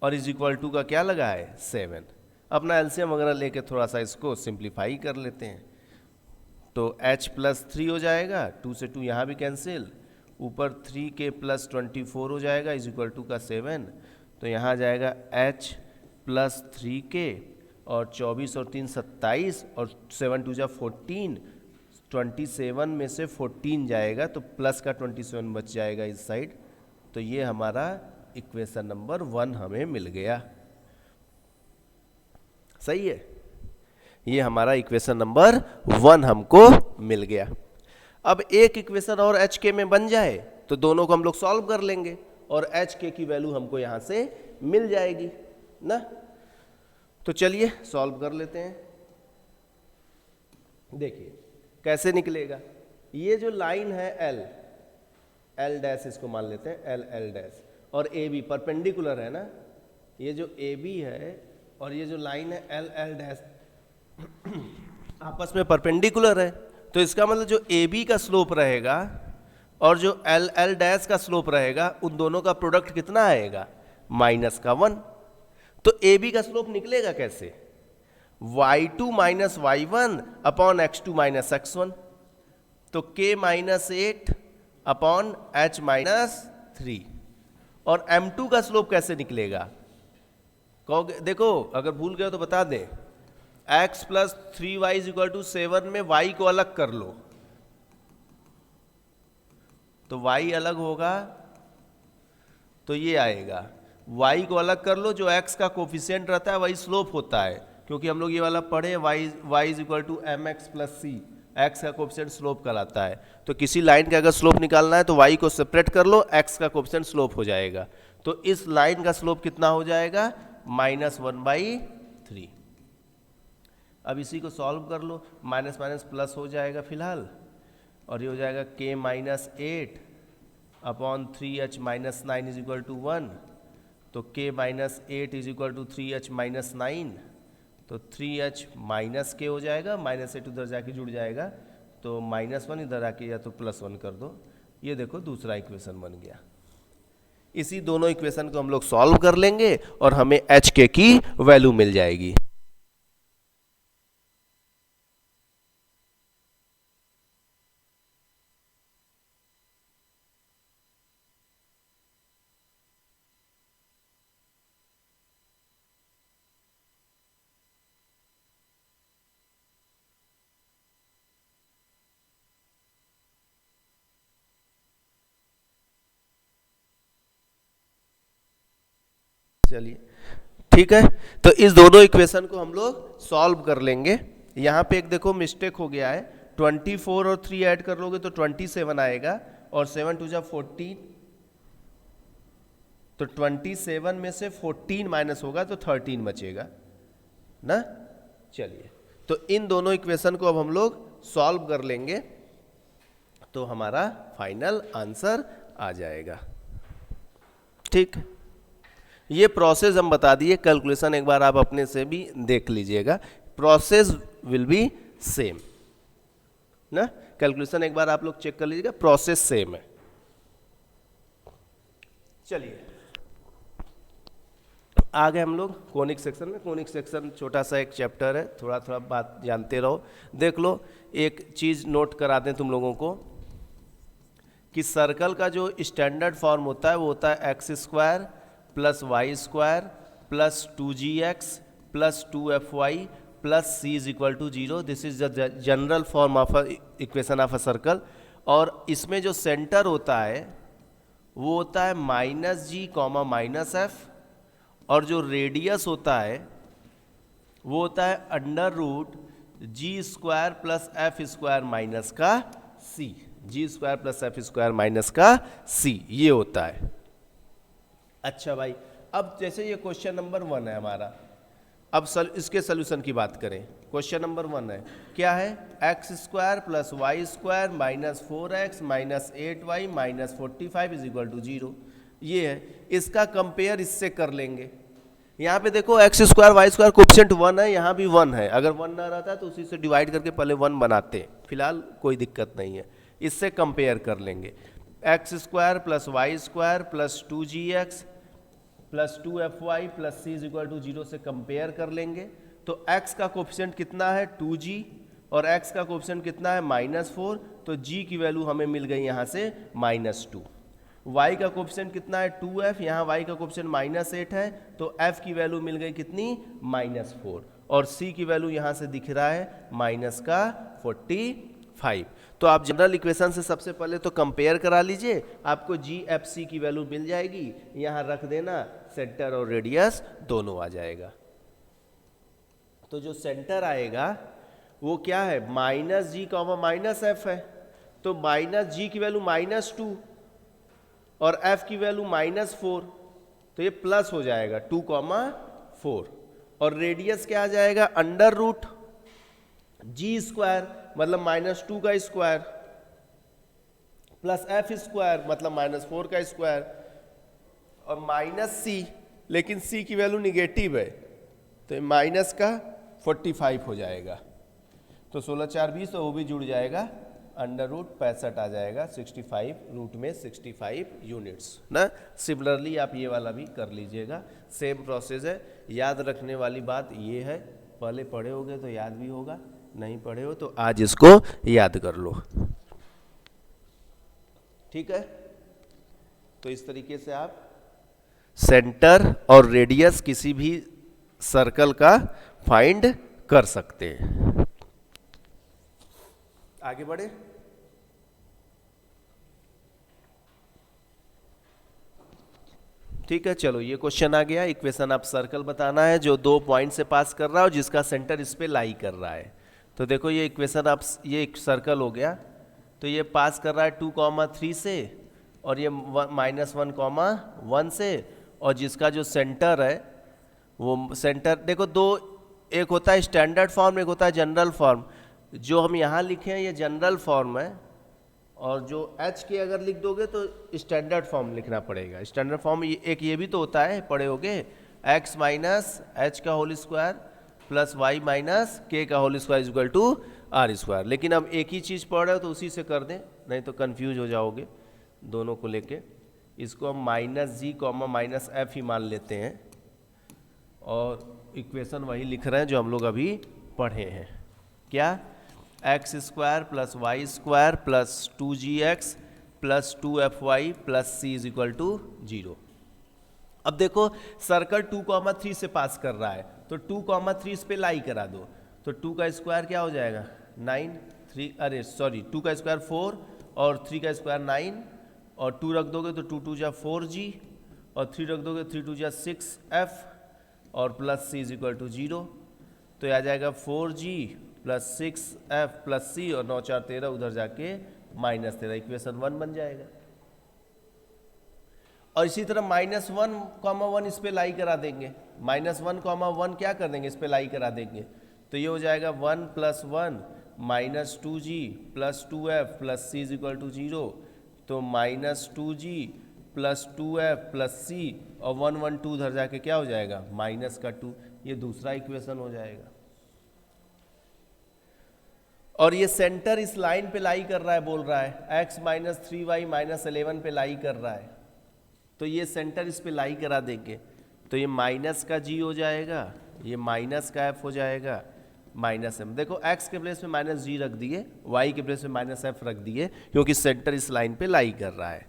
और इज इक्वल टू का क्या लगा है 7। अपना एलसीएम वगैरह लेके थोड़ा सा इसको सिंप्लीफाई कर लेते हैं। तो h + 3 हो जाएगा, 2 से 2 यहाँ भी कैंसिल, ऊपर 3k + 24 हो जाएगा इज इक्वल टू का 7। तो यहाँ जाएगा h + 3k और 24 और 3 27 और 7 × 2 = 14, 27 में से 14 जाएगा तो प्लस का 27 बच जाएगा इस साइड। तो ये हमारा इक्वेशन नंबर 1 हमें मिल गया। सही है, ये हमारा इक्वेशन नंबर 1 हमको मिल गया। अब एक इक्वेशन और एच के में बन जाए तो दोनों को हम लोग सॉल्व कर लेंगे और एच के की वैल्यू हमको यहाँ से मिल जाएगी ना। तो चलिए सॉल्व कर लेते हैं। देखिए कैसे निकलेगा। ये जो लाइन है एल डैश, इसको मान लेते हैं एल डैश, और ए बी परपेंडिकुलर है ना। ये जो ए बी है और ये जो लाइन है एल डैश आपस में परपेंडिकुलर है। तो इसका मतलब जो ए बी का स्लोप रहेगा और जो एल डैश का स्लोप रहेगा, उन दोनों का प्रोडक्ट कितना आएगा -1। तो ए बी का स्लोप निकलेगा कैसे, y2 - y1 upon x2 - x1। तो k - 8 अपॉन h - 3। और m2 का स्लोप कैसे निकलेगा, कहोगे देखो अगर भूल गए तो बता दें, x + 3y = 7 में y को अलग कर लो तो y अलग होगा तो ये आएगा, y को अलग कर लो, जो x का कोफिशिएंट रहता है वही स्लोप होता है, क्योंकि हम लोग ये वाला पढ़े y is equal to m x plus c, x का कोफिशिएंट स्लोप कहलाता है। तो किसी लाइन का अगर स्लोप निकालना है तो y को सेपरेट कर लो, x का कोफिशिएंट स्लोप हो जाएगा। तो इस लाइन का स्लोप कितना हो जाएगा, -1/3। अब इसी को सॉल्व कर लो, माइनस माइनस प्लस हो जाएगा फिलहाल, और ये हो जाएगा k -8 upon 3h - 9 is equal to 1। तो k -8 is equal to 3h - 9, तो 3h माइनस के हो जाएगा, -8 उधर जाके जुड़ जाएगा, तो -1 इधर आके या तो +1 कर दो। ये देखो दूसरा इक्वेशन बन गया। इसी दोनों इक्वेशन को हम लोग सॉल्व कर लेंगे और हमें एच के की वैल्यू मिल जाएगी। चलिए ठीक है, तो इस दोनों इक्वेशन को हम लोग सॉल्व कर लेंगे। यहाँ पे एक देखो मिस्टेक हो गया है, 24 और 3 ऐड कर लोगे तो 27 आएगा, और 7 2 जा 14, तो 27 में से 14 माइनस होगा तो 13 बचेगा ना। चलिए, तो इन दोनों इक्वेशन को अब हम लोग सॉल्व कर लेंगे तो हमारा फाइनल आंसर आ जाएगा। ठीक, ये प्रोसेस हम बता दिए, कैलकुलेशन एक बार आप अपने से भी देख लीजिएगा, प्रोसेस विल बी सेम ना। कैलकुलेशन एक बार आप लोग चेक कर लीजिएगा, प्रोसेस सेम है। चलिए आ गए हम लोग कोनिक सेक्शन में। कोनिक सेक्शन छोटा सा एक चैप्टर है, थोड़ा थोड़ा बात जानते रहो। देख लो, एक चीज नोट करा दें तुम लोगों को कि सर्कल का जो स्टैंडर्ड फॉर्म होता है वो होता है x² + y² + 2gx + 2fy + c is equal to 0। This is the general form of equation of a circle. और इसमें जो सेंटर होता है वो होता है -g, -f, और जो रेडियस होता है वो होता है √g² + f² - का c, g² + f² - का c, ये होता है। अच्छा भाई, अब जैसे ये क्वेश्चन नंबर 1 है हमारा, अब इसके सोल्यूशन की बात करें। क्वेश्चन नंबर 1 है, क्या है, x² + y² - 4x - 8y - 45 is equal to 0। ये है, इसका कंपेयर इससे कर लेंगे। यहाँ पे देखो x² y² कोएफिशिएंट 1 है, यहाँ भी 1 है, अगर 1 ना रहता तो उसी से डिवाइड करके पहले 1 बनाते, फिलहाल कोई दिक्कत नहीं है। इससे कंपेयर कर लेंगे, x² + y² + 2gx + 2fy + c is equal to 0 से कंपेयर कर लेंगे। तो x का कोएफिशिएंट कितना है 2g, और x का कोएफिशिएंट कितना है -4, तो g की वैल्यू हमें मिल गई यहाँ से -2। y का कोएफिशिएंट कितना है 2f, यहाँ y का कोएफिशिएंट -8 है, तो f की वैल्यू मिल गई कितनी -4, और c की वैल्यू यहाँ से दिख रहा है -45। तो आप जनरल इक्वेशन से सबसे पहले तो कंपेयर करा लीजिए, आपको GFC की वैल्यू मिल जाएगी, यहाँ रख देना, सेंटर और रेडियस दोनों आ जाएगा। तो जो सेंटर आएगा वो क्या है, -g, -f है, तो -g की वैल्यू -2 और f की वैल्यू -4, तो ये प्लस हो जाएगा 2, 4, और रेडियस क्या आ जाएगा √g² मतलब -2 का स्क्वायर + f² मतलब -4 का स्क्वायर, और -c, लेकिन c की वैल्यू निगेटिव है तो माइनस का 45 हो जाएगा। तो 16 4 20, तो वो भी जुड़ जाएगा, √65 आ जाएगा, 65 रूट में 65 यूनिट्स ना। सिमिलरली आप ये वाला भी कर लीजिएगा, सेम प्रोसेस है। याद रखने वाली बात ये है, पहले पढ़े होगे तो याद भी होगा, नहीं पढ़े हो तो आज इसको याद कर लो, ठीक है। तो इस तरीके से आप सेंटर और रेडियस किसी भी सर्कल का फाइंड कर सकते हैं। आगे बढ़े, ठीक है, चलो ये क्वेश्चन आ गया। इक्वेशन आप सर्कल बताना है जो 2 पॉइंट से पास कर रहा है और जिसका सेंटर इस पे लाई कर रहा है। तो देखो ये इक्वेशन आप, ये एक सर्कल हो गया, तो ये पास कर रहा है 2,3 से और ये -1,1 से, और जिसका जो सेंटर है वो सेंटर देखो दो, एक होता है स्टैंडर्ड फॉर्म, एक होता है जनरल फॉर्म। जो हम यहाँ लिखे हैं ये जनरल फॉर्म है, और जो h के अगर लिख दोगे तो स्टैंडर्ड फॉर्म लिखना पड़ेगा। स्टैंडर्ड फॉर्म एक ये भी तो होता है, पढ़े होगे, x माइनस एच का whole square plus y minus k का whole square is equal to r square. लेकिन अब एक ही चीज़ पढ़ रहे हो तो उसी से कर दें, नहीं तो कंफ्यूज हो जाओगे दोनों को लेके। इसको हम -g, -f ही मान लेते हैं और इक्वेशन वही लिख रहे हैं जो हम लोग अभी पढ़े हैं। क्या? X square plus y square plus 2gx plus 2fy plus c is equal to 0। अब देखो सर्कल 2,3 से पास कर रहा है, तो 2,3 इस पे लाई करा दो, तो 2 का स्क्वायर क्या हो जाएगा 9, 2 का स्क्वायर 4 और 3 का स्क्वायर 9, और 2 रख दोगे तो 2 2 जा 4g और 3 रख दोगे 3 2 जा 6f और plus c is equal to 0। तो आ जाएगा 4g plus 6f plus c और 9 4 13, उधर जाके -13, इक्वेशन 1 बन जाएगा। और इसी तरह -1,1 इस पे लाई करा देंगे, -1,1 क्या कर देंगे, इस पे लाई करा देंगे, तो ये हो जाएगा 1 + 1 -2g plus 2f plus c is equal to 0। तो -2g plus 2f plus c और 1 1 2 उधर जाके क्या हो जाएगा -2, ये दूसरा इक्वेशन हो जाएगा। और ये सेंटर इस लाइन पे लाई कर रहा है, बोल रहा है x माइनस 3y माइनस 11 पे लाई कर रहा है, तो ये सेंटर इस पे लाई करा देंगे, तो ये माइनस का g हो जाएगा, ये माइनस का f हो जाएगा, -m। देखो x के प्लेस में -g रख दिए, y के प्लेस में -f रख दिए, क्योंकि सेंटर इस लाइन पे लाई कर रहा है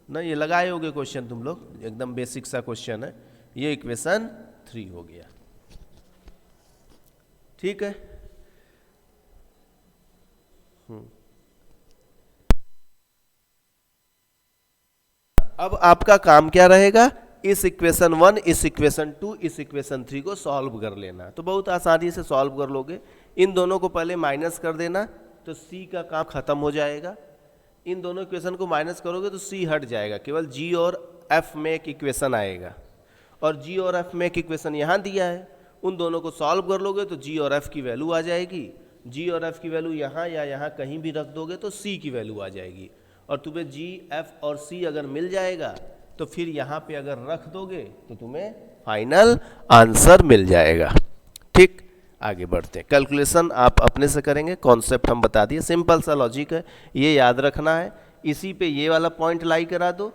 ना। ये लगाए होगे क्वेश्चन तुम लोग, एकदम बेसिक सा क्वेश्चन है। ये इक्वेशन 3 हो गया, ठीक है। अब आपका काम क्या रहेगा, इस इक्वेशन 1, इस इक्वेशन 2, इस इक्वेशन 3 को सॉल्व कर लेना। तो बहुत आसानी से सॉल्व कर लोगे। इन दोनों को पहले माइनस कर देना, तो c का काम खत्म हो जाएगा। इन दोनों इक्वेशन को माइनस करोगे तो c हट जाएगा, केवल g और f में एक इक्वेशन आएगा, और g और f में एक इक्वेशन यहाँ दिया है। उन दोनों को सॉल्व कर लोगे तो g और f की वैल्यू आ जाएगी। g और f की वैल्यू यहाँ या यहाँ कहीं भी रख दोगे तो c की वैल्यू आ जाएगी। और तुम्हें g, f और c अगर मिल जाएगा तो फिर यहाँ पे अगर रख दोगे तो तुम्हें फाइनल आंसर मिल जाएगा। ठीक, आगे बढ़ते हैं। कैलकुलेशन आप अपने से करेंगे, कॉन्सेप्ट हम बता दिए, सिंपल सा लॉजिक है, ये याद रखना है। इसी पे ये वाला पॉइंट लाई करा दो,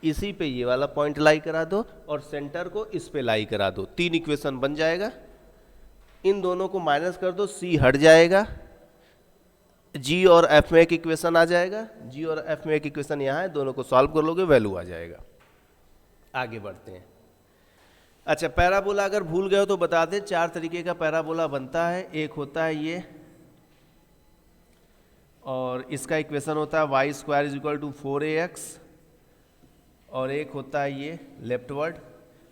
इसी पे ये वाला पॉइंट लाई करा दो, और सेंटर को इस पे लाई करा दो, 3 इक्वेशन बन जाएगा। इन दोनों को माइनस कर दो, c हट जाएगा, g और f में एक इक्वेशन आ जाएगा, g और f में एक इक्वेशन यहाँ है, दोनों को सॉल्व कर लोगे वैल्यू आ जाएगा। आगे बढ़ते हैं। अच्छा, पैराबोला अगर भूल गए हो तो बता दें, 4 तरीके का पैराबोला बनता है। एक होता है ये, और इसका इक्वेशन होता है y square is equal to 4ax, और एक होता है ये लेफ्टवर्ड,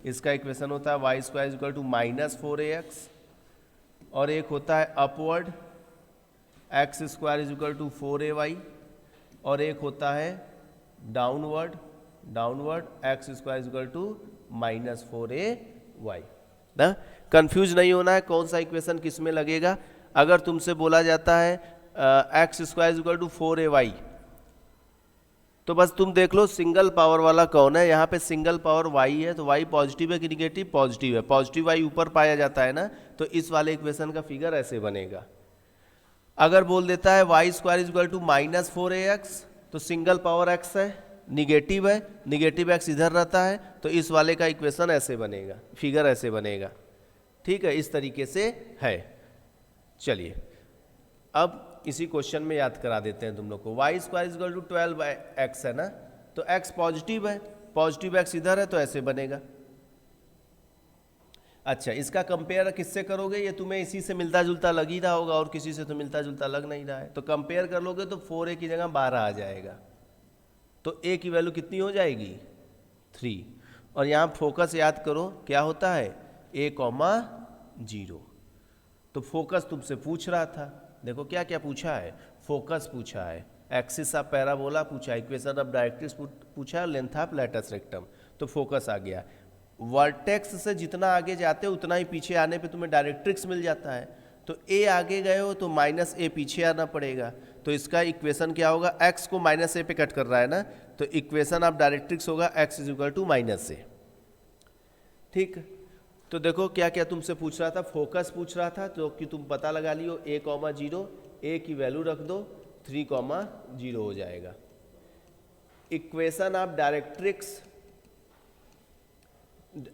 इसका इक्वेशन होता है y square is equal to -4ax, और एक होता है upward x square is equal to 4ay, और एक होता है downward x square is equal to -4ay ना। कंफ्यूज नहीं होना है कौन सा इक्वेशन किस में लगेगा। अगर तुमसे बोला जाता है x square is equal to 4ay, तो बस तुम देख लो सिंगल पावर वाला कौन है। यहाँ पे सिंगल पावर y है, तो y पॉजिटिव है कि निगेटिव, पॉजिटिव है। पॉजिटिव y ऊपर पाया जाता है ना, तो इस वाले इक्वेशन का फिगर ऐसे बनेगा। अगर बोल देता है y square is equal to -4ax, तो सिंगल पावर x है, निगेटिव है, निगेटिव x इधर रहता है, तो इस वाले का इक्वेशन ऐसे बनेगा, फिगर ऐसे बनेगा। ठीक है, इस तरीके से है। चलिए अब इसी क्वेश्चन में याद करा देते हैं तुम लोग को। Y square is equal to 12x है ना, तो x पॉजिटिव है, पॉजिटिव x इधर है, तो ऐसे बनेगा। अच्छा, इसका कंपेयर किससे करोगे, ये तुम्हें इसी से मिलता जुलता लग ही रहा होगा, और किसी से तो मिलता जुलता लग नहीं रहा है। तो कंपेयर कर लोगे तो 4a की जगह 12 आ जाएगा, तो a की वैल्यू कितनी हो जाएगी 3। और यहाँ फोकस याद करो क्या होता है, a, 0। तो फोकस तुमसे पूछ रहा था, देखो क्या क्या पूछा है, फोकस पूछा है, एक्सिस ऑफ पैराबोला पूछा है, इक्वेशन ऑफ डायरेक्ट्रिक्स पूछा है, लेंथ ऑफ लेटस रेक्टम। तो फोकस आ गया। वर्टेक्स से जितना आगे जाते हो उतना ही पीछे आने पे तुम्हें डायरेक्ट्रिक्स मिल जाता है। तो ए आगे गए हो तो माइनस ए पीछे आना पड़ेगा। तो इसका इक्वेशन क्या होगा, एक्स को माइनस ए पे कट कर रहा है ना, तो इक्वेशन ऑफ डायरेक्ट्रिक्स होगा x is equal to minus A. ठीक, तो देखो क्या क्या तुमसे पूछ रहा था, फोकस पूछ रहा था, तो कि तुम पता लगा लियो a, 0, a की वैल्यू रख दो, 3, 0 हो जाएगा। Equation of directrix,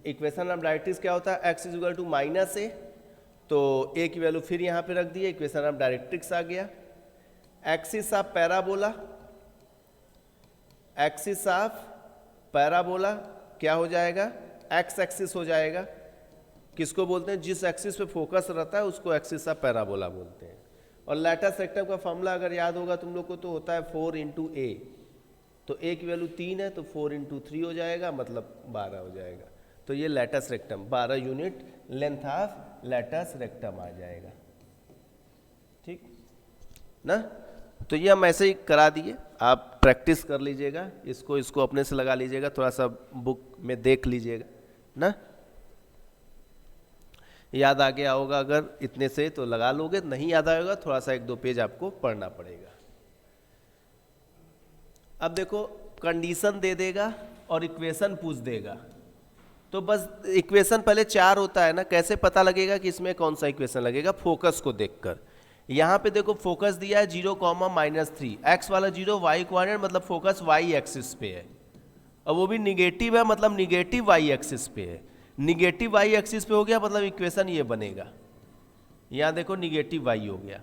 equation of directrix क्या होता है, x is equal to minus A, तो a की वैल्यू फिर यहाँ पे रख दिए, इक्वेशन ऑफ डायरेक्ट्रिक्स आ गया। Axis of parabola, axis of parabola क्या हो जाएगा, एक्स एक्सिस हो जाएगा। किसको बोलते हैं, जिस एक्सिस पे फोकस रहता है उसको एक्सिस ऑफ पैराबोला बोलते हैं। और लैटस रेक्टम का फॉर्मूला अगर याद होगा तुम लोग को तो होता है 4 इंटू ए, तो ए की वैल्यू 3 है तो 4 इंटू 3 हो जाएगा, मतलब 12 हो जाएगा। तो ये latus rectum 12 unit length of latus rectum आ जाएगा। ठीक ना, तो ये हम ऐसे ही करा दिए, आप प्रैक्टिस कर लीजिएगा, इसको अपने से लगा लीजिएगा, थोड़ा सा बुक में देख लीजिएगा ना, याद आ गया होगा अगर इतने से तो लगा लोगे, नहीं याद आएगा थोड़ा सा 1-2 पेज आपको पढ़ना पड़ेगा। अब देखो कंडीशन दे देगा और इक्वेशन पूछ देगा, तो बस इक्वेशन पहले 4 होता है ना, कैसे पता लगेगा कि इसमें कौन सा इक्वेशन लगेगा, फोकस को देखकर। यहाँ पे देखो फोकस दिया है 0, -3, एक्स वाला 0, वाई कोऑर्डिनेट मतलब फोकस वाई एक्सिस पे है, और वो भी निगेटिव है मतलब निगेटिव वाई एक्सिस पे है। निगेटिव वाई एक्सिस पे हो गया मतलब इक्वेशन ये बनेगा, यहाँ देखो निगेटिव वाई हो गया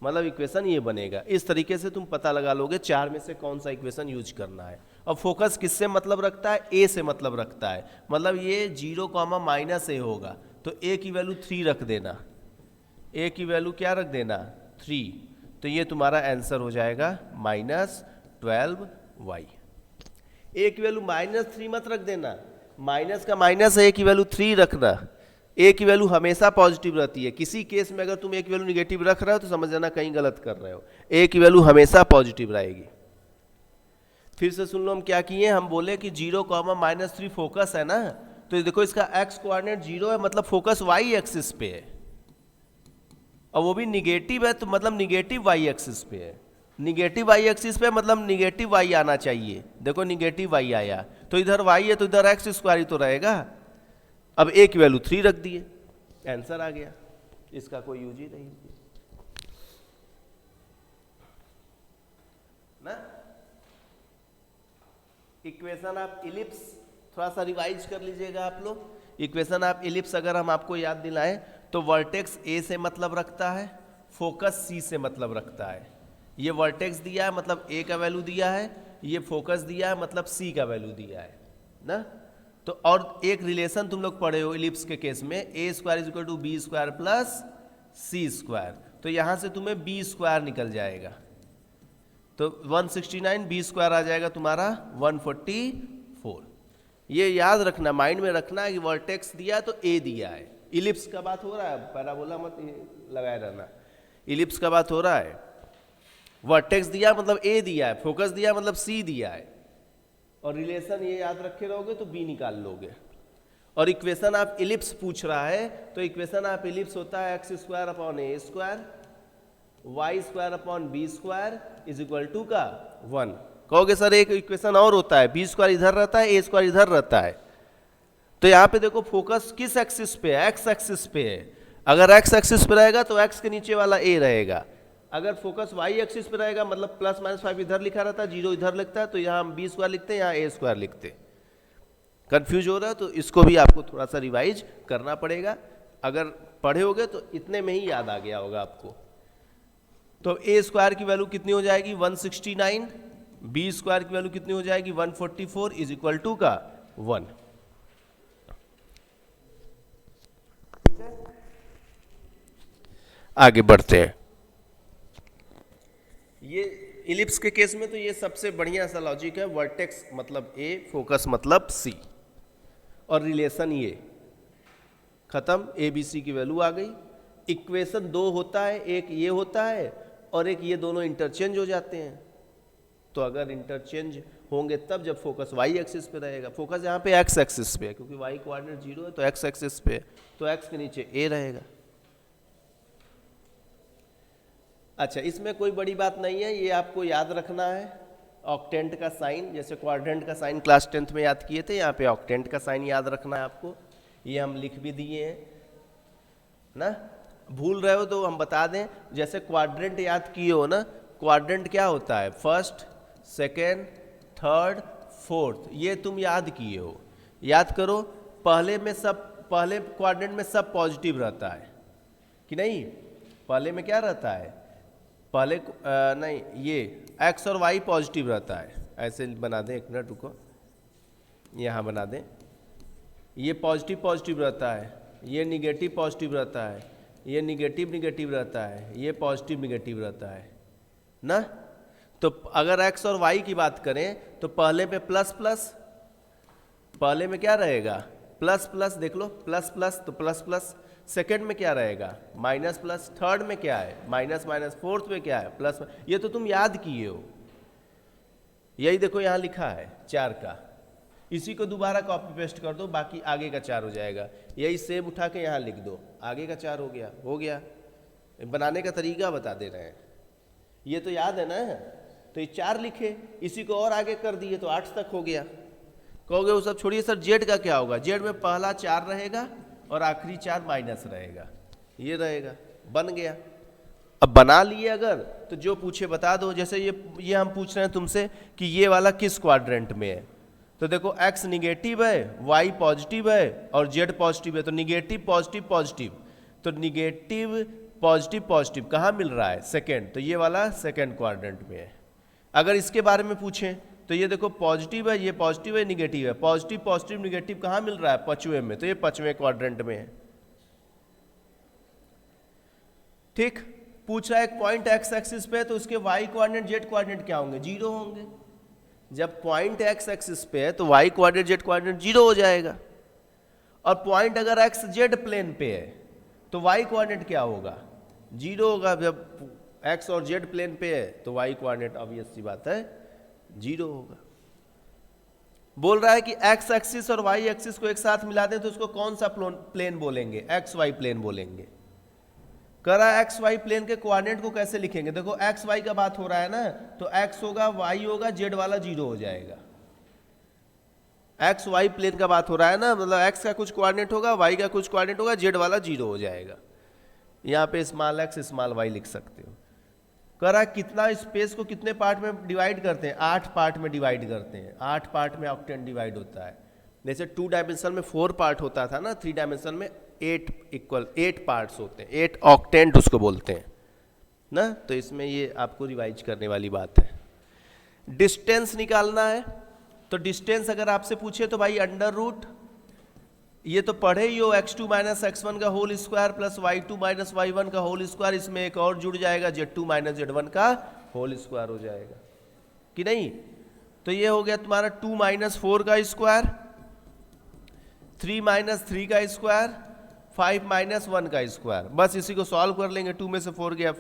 मतलब इक्वेशन ये बनेगा। इस तरीके से तुम पता लगा लोगे 4 में से कौन सा इक्वेशन यूज करना है। और फोकस किससे मतलब रखता है, ए से मतलब रखता है, मतलब ये 0, -a होगा तो a की वैल्यू 3 रख देना, a की वैल्यू क्या रख देना 3, तो ये तुम्हारा आंसर हो जाएगा -12y। a की वैल्यू -3 मत रख देना, माइनस का माइनस है, a की वैल्यू 3 रखना। a की वैल्यू हमेशा पॉजिटिव रहती है, किसी केस में अगर तुम a की वैल्यू निगेटिव रख रहे हो तो समझ जाना कहीं गलत कर रहे हो, a की वैल्यू हमेशा पॉजिटिव रहेगी। फिर से सुन लो हम क्या किए, हम बोले कि 0, -3 फोकस है ना, तो देखो इसका x कोऑर्डिनेट 0 है मतलब फोकस y एक्सिस पे है, और वो भी निगेटिव है तो मतलब निगेटिव y एक्सिस पे है। निगेटिव y एक्सिस पे मतलब निगेटिव y आना चाहिए, देखो निगेटिव y आया, तो इधर y है तो इधर x स्क्वायर ही तो रहेगा। अब a की वैल्यू 3 रख दिए, आंसर आ गया, इसका कोई यूज ही नहीं ना। इक्वेशन ऑफ इलिप्स थोड़ा सा रिवाइज कर लीजिएगा आप लोग। इक्वेशन ऑफ इलिप्स अगर हम आपको याद दिलाएं तो वर्टेक्स a से मतलब रखता है, फोकस c से मतलब रखता है। ये वर्टेक्स दिया है मतलब a का वैल्यू दिया है, ये फोकस दिया है मतलब c का वैल्यू दिया है ना। तो और एक रिलेशन तुम लोग पढ़े हो इलिप्स के केस में, a square is equal to b square plus c square, तो यहाँ से तुम्हें बी स्क्वायर निकल जाएगा, तो 169 बी स्क्वायर आ जाएगा तुम्हारा 144। ये याद रखना, माइंड में रखना कि वर्टेक्स दिया तो a दिया है। इलिप्स का बात हो रहा है, पैराबोला मत लगाए रहना, इलिप्स का बात हो रहा है। वर्टेक्स दिया मतलब a दिया है, फोकस दिया मतलब c दिया है, और रिलेशन ये याद रखे रहोगे तो b निकाल लोगे। और इक्वेशन ऑफ इलिप्स पूछ रहा है तो इक्वेशन ऑफ इलिप्स होता है x square upon a square y square upon b square is equal to का 1। कहोगे सर एक इक्वेशन और होता है, बी स्क्वायर इधर रहता है, ए स्क्वायर इधर रहता है, तो यहाँ पे देखो फोकस किस एक्सिस पे है, एक्स एक्सिस पे है। अगर एक्स एक्सिस पे रहेगा तो एक्स के नीचे वाला ए रहेगा, अगर फोकस वाई एक्सिस पे रहेगा मतलब +-5 इधर लिखा रहता है, 0 इधर लिखता है, तो यहाँ हम बी स्क्वायर लिखते हैं, यहाँ ए स्क्वायर लिखते हैं। कंफ्यूज हो रहा है तो इसको भी आपको थोड़ा सा रिवाइज करना पड़ेगा, अगर पढ़े होगे तो इतने में ही याद आ गया होगा आपको। तो ए स्क्वायर की वैल्यू कितनी हो जाएगी 169, बी स्क्वायर की वैल्यू कितनी हो जाएगी 144 इज इक्वल टू का 1। आगे बढ़ते हैं। ये इलिप्स के केस में तो ये सबसे बढ़िया सा लॉजिक है, वर्टेक्स मतलब ए, फोकस मतलब सी, और रिलेशन ये खत्म, ए बी सी की वैल्यू आ गई। इक्वेशन दो होता है, एक ये होता है और एक ये, दोनों इंटरचेंज हो जाते हैं। तो अगर इंटरचेंज होंगे तब जब फोकस वाई एक्सिस पे रहेगा। फोकस यहाँ पे एक्स एक्सिस पे है क्योंकि वाई कोऑर्डिनेट 0 है, तो एक्स एक्सिस पे है, तो एक्स के नीचे ए रहेगा। अच्छा, इसमें कोई बड़ी बात नहीं है, ये आपको याद रखना है। ऑक्टेंट का साइन, जैसे क्वाड्रेंट का साइन क्लास 10th में याद किए थे, यहाँ पे ऑक्टेंट का साइन याद रखना है आपको। ये हम लिख भी दिए हैं ना, भूल रहे हो तो हम बता दें। जैसे क्वाड्रेंट याद किए हो ना, क्वाड्रेंट क्या होता है, फर्स्ट, सेकेंड, थर्ड, फोर्थ, ये तुम याद किए हो। याद करो, पहले क्वाड्रेंट में सब पॉजिटिव रहता है कि नहीं? पहले में क्या रहता है, पहले नहीं, ये एक्स और वाई पॉजिटिव रहता है। ऐसे बना दें, एक मिनट रुको, यहाँ बना दें। ये पॉजिटिव पॉजिटिव रहता है, ये निगेटिव पॉजिटिव रहता है, ये निगेटिव निगेटिव रहता है, ये पॉजिटिव निगेटिव रहता है ना। तो अगर एक्स और वाई की बात करें तो पहले पे प्लस प्लस, पहले में क्या रहेगा, प्लस प्लस, देख लो, प्लस प्लस तो प्लस प्लस। सेकेंड में क्या रहेगा, माइनस प्लस। थर्ड में क्या है, माइनस माइनस। फोर्थ में क्या है, प्लस। ये तो तुम याद किए हो, यही देखो यहाँ लिखा है 4 का। इसी को दोबारा कॉपी पेस्ट कर दो, बाकी आगे का 4 हो जाएगा। यही सेम उठा के यहाँ लिख दो, आगे का 4 हो गया। हो गया, बनाने का तरीका बता दे रहे हैं, ये तो याद है ना। तो ये 4 लिखे, इसी को और आगे कर दिए तो 8 तक हो गया। कहोगे वो सब छोड़िए सर, जेड का क्या होगा? जेड में पहला 4 रहेगा और आखिरी 4 माइनस रहेगा, ये रहेगा, बन गया। अब बना लिए अगर, तो जो पूछे बता दो। जैसे ये हम पूछ रहे हैं तुमसे कि ये वाला किस क्वाड्रेंट में है, तो देखो x निगेटिव है, y पॉजिटिव है और z पॉजिटिव है, तो निगेटिव पॉजिटिव पॉजिटिव, तो निगेटिव पॉजिटिव पॉजिटिव कहाँ मिल रहा है, सेकेंड, तो ये वाला सेकेंड क्वाड्रेंट में है। अगर इसके बारे में पूछें तो ये देखो पॉजिटिव है, ये पॉजिटिव है, निगेटिव है, पॉजिटिव पॉजिटिव निगेटिव कहाँ मिल रहा है, 5वें में, तो ये 5वें क्वाड्रेंट में है। ठीक, पूछ रहा है एक पॉइंट एक्स एक्सिस पे है तो उसके वाई कोऑर्डिनेट जेड कोऑर्डिनेट क्या होंगे, 0 होंगे। जब पॉइंट एक्स एक्सिस पे है तो वाई कोऑर्डिनेट जेड कोऑर्डिनेट 0 हो जाएगा। और पॉइंट अगर एक्स जेड प्लेन पे है तो वाई कोऑर्डिनेट क्या होगा, 0 होगा। जब एक्स और जेड प्लेन पे है तो वाई कोऑर्डिनेट ऑब्वियस सी बात है 0 होगा। बोल रहा है कि एक्स एक्सिस और वाई एक्सिस को एक साथ मिला दें तो उसको कौन सा प्लेन बोलेंगे, एक्स वाई प्लेन बोलेंगे। कह रहा है एक्स वाई प्लेन के कोऑर्डिनेट को कैसे लिखेंगे। देखो एक्स वाई का बात हो रहा है ना, तो एक्स होगा, वाई होगा, जेड वाला 0 हो जाएगा। एक्स वाई प्लेन का बात हो रहा है ना, मतलब एक्स का कुछ कोऑर्डिनेट होगा, वाई का कुछ कोऑर्डिनेट होगा, जेड वाला 0 हो जाएगा। यहाँ पे स्मॉल एक्स स्मॉल वाई लिख सकते हो। कह रहा है कितना स्पेस को कितने पार्ट में डिवाइड करते हैं, 8 पार्ट में डिवाइड करते हैं। 8 पार्ट में ऑक्टेंट डिवाइड होता है। जैसे 2 डायमेंशन में 4 पार्ट होता था ना, 3 डायमेंशन में 8 पार्ट्स होते हैं, 8 ऑक्टेंट उसको बोलते हैं ना। तो इसमें ये आपको रिवाइज करने वाली बात है। डिस्टेंस निकालना है, तो डिस्टेंस अगर आपसे पूछे तो भाई अंडर रूट, ये तो पढ़े ही हो, x2 माइनस x1 का whole square plus y2 minus y1 का होल स्क्वायर। इसमें एक और जुड़ जाएगा, z2 माइनस z1 का होल स्क्वायर हो जाएगा कि नहीं। तो ये हो गया तुम्हारा 2 माइनस 4 का स्क्वायर, 3 माइनस 3 का स्क्वायर, 5 माइनस 1 का स्क्वायर। बस इसी को सॉल्व कर लेंगे। 2 में से 4 गया,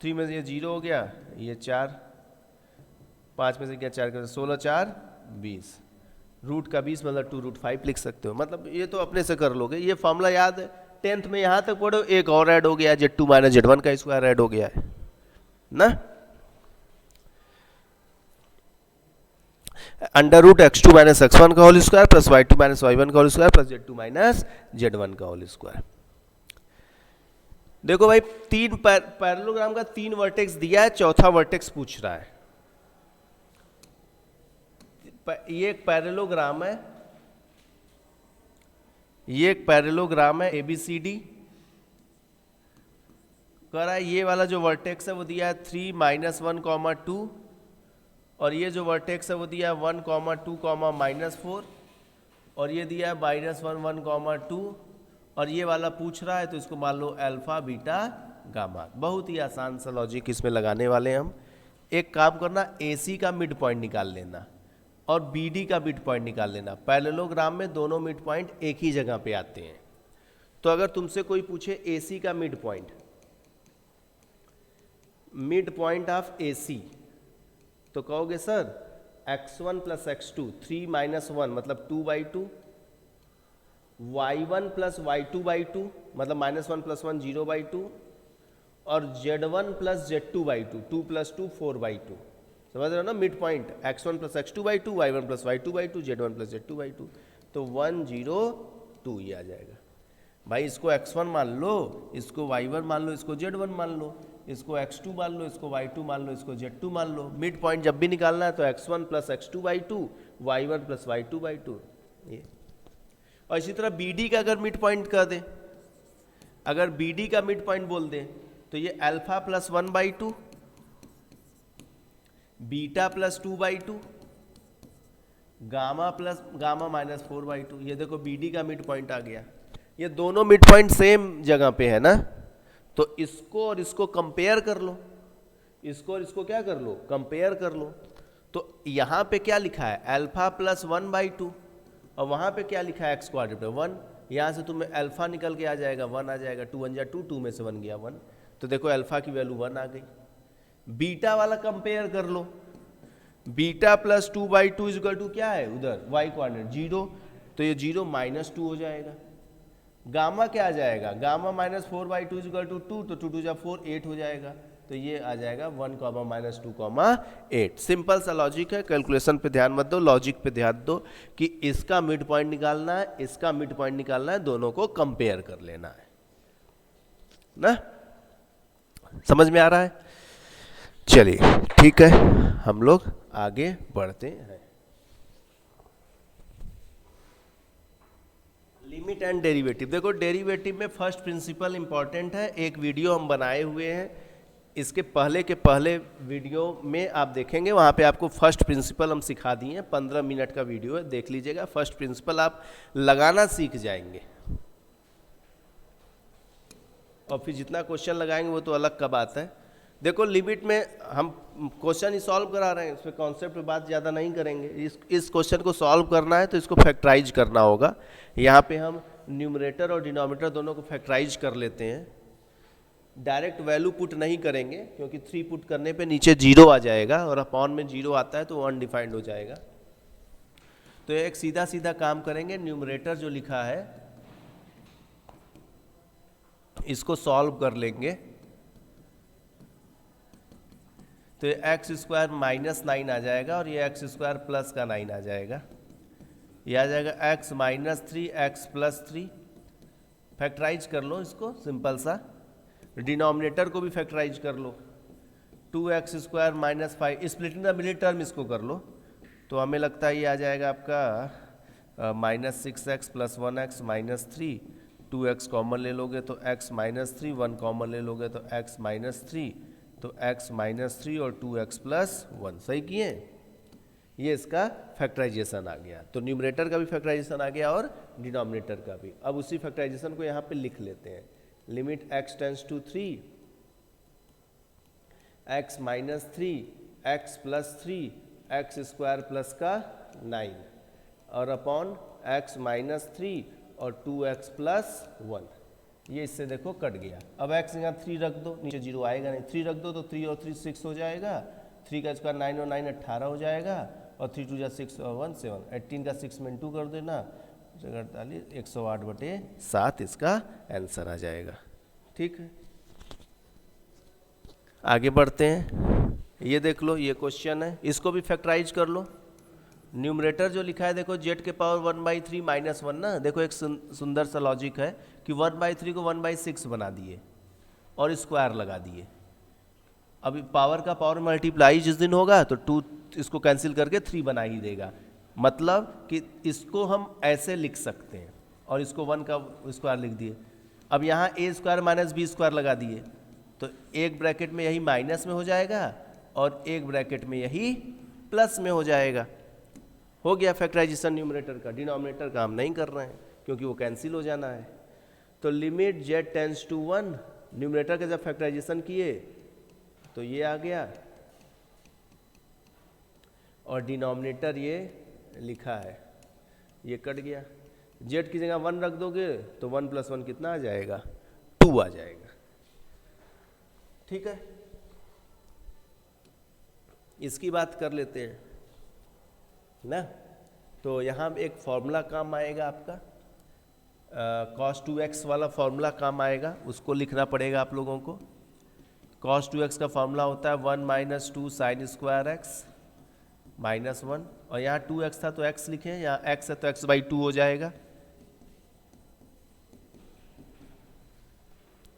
3 में से ये 0 हो गया, ये 4, 5 में से क्या 4 का 16, 4 20, रूट का 20 मतलब 2 रूट 5 लिख सकते हो। मतलब ये तो अपने से कर लोगे, ये फॉर्मूला याद है, 10th में यहाँ तक पढ़ो। एक और ऐड हो गया, z2 माइनस z1 का स्क्वायर ऐड हो गया है ना। Under root x2 minus x1 का whole square plus y2 minus y1 का whole square plus z2 minus z1 का होल स्क्वायर। देखो भाई, 3 पैरेललोग्राम का 3 वर्टेक्स दिया है, चौथा वर्टेक्स पूछ रहा है। ये एक पैरेललोग्राम है, ये एक पैरेललोग्राम है ABCD। कह रहा है ये वाला जो वर्टेक्स है वो दिया है 3 माइनस 1 कॉमा 2, और ये जो वर्टेक्स है वो दिया है 1 कॉमा 2 कॉमा माइनस 4, और ये दिया है माइनस 1 1 कॉमा 2, और ये वाला पूछ रहा है तो इसको मान लो अल्फा बीटा गामा। बहुत ही आसान सा लॉजिक इसमें लगाने वाले हैं हम। एक काम करना, AC का मिड पॉइंट निकाल लेना और BD का मिड पॉइंट निकाल लेना। पैरेललोग्राम में दोनों मिड पॉइंट एक ही जगह पे आते हैं। तो अगर तुमसे कोई पूछे AC का मिड पॉइंट ऑफ AC, तो कहोगे sir x1 plus x2 3 minus 1 मतलब 2/2, y1 प्लस y2/2 मतलब -1 प्लस 1 0/2, और z1 प्लस z2/2 2 प्लस 2 4/2। समझ रहे हो ना, mid point x1 plus x2/2, y1 plus y2/2, z1 plus z2/2, तो 1 0 2 ये आ जाएगा। भाई इसको x1 मान लो, इसको y1 मान लो, इसको z1 मान लो, इसको x2 मान लो, इसको y2 मान लो, इसको z2 मान लो। मिड पॉइंट जब भी निकालना है तो x1 plus x2/2, y1 plus y2/2 ये। और इसी तरह BD का अगर मिड पॉइंट कर दे, अगर BD का मिड पॉइंट बोल दे तो ये alpha plus 1/2, beta plus 2/2, gamma minus 4/2। ये देखो BD का मिड पॉइंट आ गया। ये दोनों मिड पॉइंट सेम जगह पे है ना, तो इसको और इसको कंपेयर कर लो, इसको और इसको क्या कर लो, कंपेयर कर लो। तो यहाँ पे क्या लिखा है, अल्फा प्लस 1/2, और वहाँ पे क्या लिखा है x² पे 1। यहाँ से तुम्हें अल्फा निकल के आ जाएगा 1 आ जाएगा, 2 1 2, 2 में से 1 गया 1, तो देखो अल्फा की वैल्यू 1 आ गई। बीटा वाला कंपेयर कर लो, बीटा प्लस 2/2 इक्वल टू क्या है उधर y कोऑर्डिनेट 0, तो ये 0 -2 हो जाएगा। गामा क्या आ जाएगा, गामा -4/2 इक्वल टू 2, तो 2 2 जा 4 8 हो जाएगा, तो ये आ जाएगा 1, -2, 8। सिंपल सा लॉजिक है, कैलकुलेशन पे ध्यान मत दो, लॉजिक पे ध्यान दो कि इसका मिड पॉइंट निकालना है, इसका मिड पॉइंट निकालना है, दोनों को कंपेयर कर लेना है ना। समझ में आ रहा है? चलिए ठीक है, हम लोग आगे बढ़ते हैं। Limit and derivative. देखो डेरिवेटिव में फर्स्ट प्रिंसिपल इंपॉर्टेंट है, एक वीडियो हम बनाए हुए हैं, इसके पहले के पहले वीडियो में आप देखेंगे, वहाँ पे आपको फर्स्ट प्रिंसिपल हम सिखा दिए हैं। 15 मिनट का वीडियो है, देख लीजिएगा। फर्स्ट प्रिंसिपल आप लगाना सीख जाएंगे, और फिर जितना क्वेश्चन लगाएंगे वो तो अलग का बात है। देखो लिमिट में हम क्वेश्चन ही सॉल्व करा रहे हैं, इस पर कॉन्सेप्ट पे बात ज़्यादा नहीं करेंगे। इस क्वेश्चन को सॉल्व करना है तो इसको फैक्टराइज करना होगा। यहाँ पे हम न्यूमरेटर और डिनोमिनेटर दोनों को फैक्टराइज कर लेते हैं। डायरेक्ट वैल्यू पुट नहीं करेंगे, क्योंकि 3 पुट करने पे नीचे 0 आ जाएगा, और अपॉन में 0 आता है तो वो अनडिफाइंड हो जाएगा। तो एक सीधा सीधा काम करेंगे, न्यूमरेटर जो लिखा है इसको सॉल्व कर लेंगे, तो ये x² -9 आ जाएगा, और ये x² प्लस का 9 आ जाएगा। ये आ जाएगा x -3 x प्लस 3। फैक्टराइज कर लो इसको, सिंपल सा। डिनोमिनेटर को भी फैक्टराइज कर लो, 2x² -5, splitting the middle term इसको कर लो, तो हमें लगता है ये आ जाएगा आपका -6x plus 1x -3, 2x common ले लोगे तो x -3, 1 कॉमन ले लोगे तो x -3, तो x -3 और 2x प्लस 1। सही किए? ये इसका फैक्टराइजेशन आ गया। तो न्यूमरेटर का भी फैक्टराइजेशन आ गया और डिनोमिनेटर का भी। अब उसी फैक्टराइजेशन को यहाँ पे लिख लेते हैं। Limit x tends to 3, x -3 x plus 3 x² plus का 9, और अपॉन x -3 और 2x प्लस 1। ये इससे देखो कट गया। अब x यहाँ 3 रख दो, नीचे 0 आएगा नहीं, 3 रख दो तो 3 और 3 6 हो जाएगा, 3 का स्क्वायर 9 और 9 18 हो जाएगा, और 3 2 6 और 1 7, 18 का 6 में 2 कर देना, 48 108/7 इसका आंसर आ जाएगा। ठीक है, आगे बढ़ते हैं। ये देख लो, ये क्वेश्चन है, इसको भी फैक्टराइज कर लो। न्यूमरेटर जो लिखा है देखो z के पावर 1/3 -1 ना। देखो एक सुंदर सा लॉजिक है कि 1/3 को 1/6 बना दिए और स्क्वायर लगा दिए। अभी पावर का पावर मल्टीप्लाई जिस दिन होगा तो 2 इसको कैंसिल करके 3 बना ही देगा। मतलब कि इसको हम ऐसे लिख सकते हैं, और इसको 1 का स्क्वायर लिख दिए। अब यहाँ a² - b² लगा दिए, तो एक ब्रैकेट में यही माइनस में हो जाएगा और एक ब्रैकेट में यही प्लस में हो जाएगा। हो गया फैक्टराइजेशन न्यूमरेटर का। डिनोमिनेटर का हम नहीं कर रहे हैं क्योंकि वो कैंसिल हो जाना है। तो limit z tends to 1, numerator का जब फैक्टराइजेशन किए तो ये आ गया, और डिनोमिनेटर ये लिखा है, ये कट गया। जेड की जगह 1 रख दोगे तो 1 + 1 कितना आ जाएगा, 2 आ जाएगा। ठीक है, इसकी बात कर लेते हैं ना। तो यहाँ एक फॉर्मूला काम आएगा आपका, cos 2x वाला फॉर्मूला काम आएगा, उसको लिखना पड़ेगा आप लोगों को। cos 2x का फॉर्मूला होता है 1 - 2 sin² x -1, और यहाँ 2x था तो x लिखें, यहाँ x है तो x/2 हो जाएगा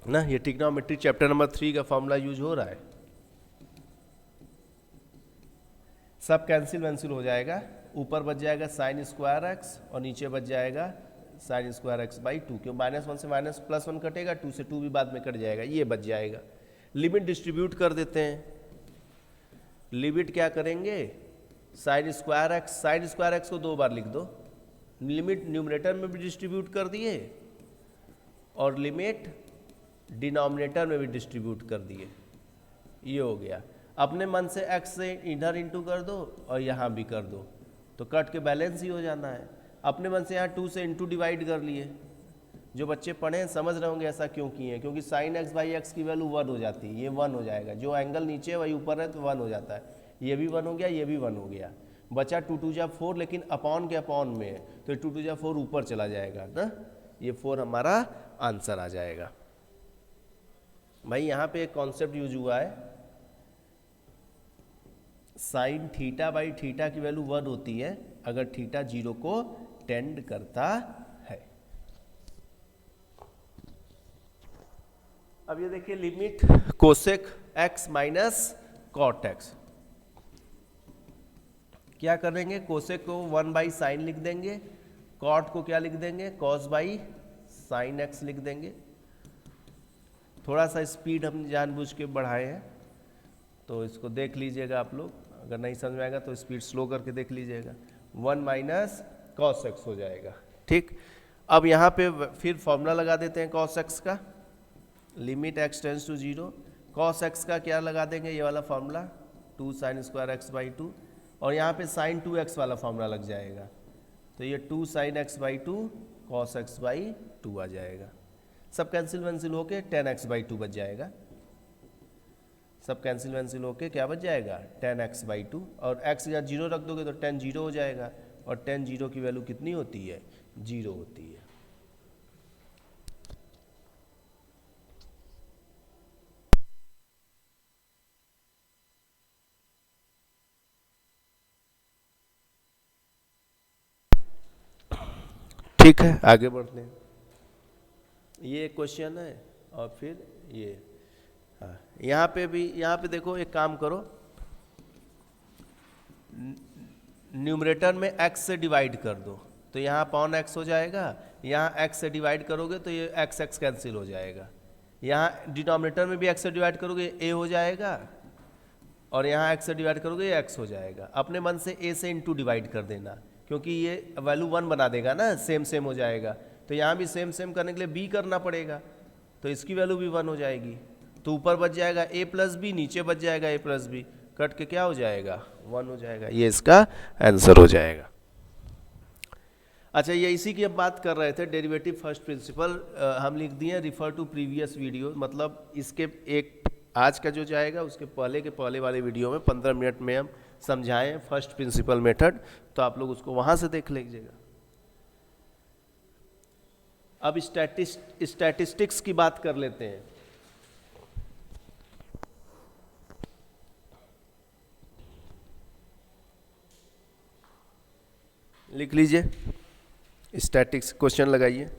ना। ये ट्रिग्नोमेट्री चैप्टर नंबर 3 का फॉर्मूला यूज हो रहा है। सब कैंसिल वैंसिल हो जाएगा, ऊपर बच जाएगा sin² x और नीचे बच जाएगा sin² x/2। क्यों, -1 से +1 कटेगा, 2 से 2 भी बाद में कट जाएगा, ये बच जाएगा। लिमिट डिस्ट्रीब्यूट कर देते हैं। लिमिट क्या करेंगे, sin² x को 2 बार लिख दो, लिमिट न्यूमरेटर में भी डिस्ट्रीब्यूट कर दिए और लिमिट डिनोमिनेटर में भी डिस्ट्रीब्यूट कर दिए, ये हो गया। अपने मन से x से इधर इंटू कर दो और यहाँ भी कर दो तो कट के बैलेंस ही हो जाना है। अपने मन से यहाँ 2 से इंटू डिवाइड कर लिए। जो बच्चे पढ़े हैं समझ रहे होंगे ऐसा क्यों किए, क्योंकि sin x/x की वैल्यू 1 हो जाती है, ये 1 हो जाएगा। जो एंगल नीचे है वही ऊपर है तो 1 हो जाता है। ये भी 1 हो गया, ये भी 1 हो गया। बचा 2 × 2 = 4, लेकिन अपॉन के अपॉन में है तो 2 × 2 = 4 ऊपर चला जाएगा ना, ये 4 हमारा आंसर आ जाएगा। भाई यहाँ पे एक कॉन्सेप्ट यूज हुआ है, sin θ/θ की वैल्यू 1 होती है अगर थीटा 0 को टेंड करता है। अब ये देखिए limit cosec x - cot x, क्या करेंगे, कोसेक को 1/sin लिख देंगे, कॉट को क्या लिख देंगे, cos/sin x लिख देंगे। थोड़ा सा स्पीड हम जानबूझ के बढ़ाए हैं तो इसको देख लीजिएगा आप लोग, अगर नहीं समझ में आएगा तो स्पीड स्लो करके देख लीजिएगा। 1 - cos x हो जाएगा। ठीक, अब यहाँ पे फिर फॉर्मूला लगा देते हैं cos x का, limit x tends to 0। cos x का क्या लगा देंगे, ये वाला फॉर्मूला 2 sin² x/2, और यहाँ पे sin 2x वाला फॉर्मूला लग जाएगा तो ये 2 sin x/2 cos x/2 आ जाएगा। सब कैंसिल वैंसिल होके 10x/2 बच जाएगा। सब कैंसिल वैंसिल होके क्या बच जाएगा, 10x/2, और x या 0 रख दोगे तो 10 0 हो जाएगा, और 10 0 की वैल्यू कितनी होती है, 0 होती है। ठीक है, आगे बढ़ते हैं। ये क्वेश्चन है और फिर ये, हाँ यहाँ पे देखो, एक काम करो, न्यूमरेटर में x से डिवाइड कर दो तो यहाँ अपॉन x हो जाएगा, यहाँ x से डिवाइड करोगे तो ये x कैंसिल हो जाएगा। यहाँ डिनोमिनेटर में भी x से डिवाइड करोगे a हो जाएगा, और यहाँ x से डिवाइड करोगे ये x हो जाएगा। अपने मन से a से इंटू डिवाइड कर देना, क्योंकि ये वैल्यू 1 बना देगा ना, सेम सेम हो जाएगा। तो यहाँ भी सेम सेम करने के लिए b करना पड़ेगा, तो इसकी वैल्यू भी 1 हो जाएगी। तो ऊपर बच जाएगा a + b, नीचे बच जाएगा a + b, कट के क्या हो जाएगा, 1 हो जाएगा। ये इसका आंसर हो जाएगा। अच्छा, ये इसी की अब बात कर रहे थे, डेरिवेटिव फर्स्ट प्रिंसिपल हम लिख दिए रिफर टू प्रीवियस वीडियो, मतलब इसके एक आज का जो जाएगा उसके पहले के पहले वाले वीडियो में 15 मिनट में हम समझाएं फर्स्ट प्रिंसिपल मेथड, तो आप लोग उसको वहां से देख लीजिएगा। अब स्टैटिस्टिक्स की बात कर लेते हैं। लिख लीजिए, स्टैटिक्स क्वेश्चन लगाइए।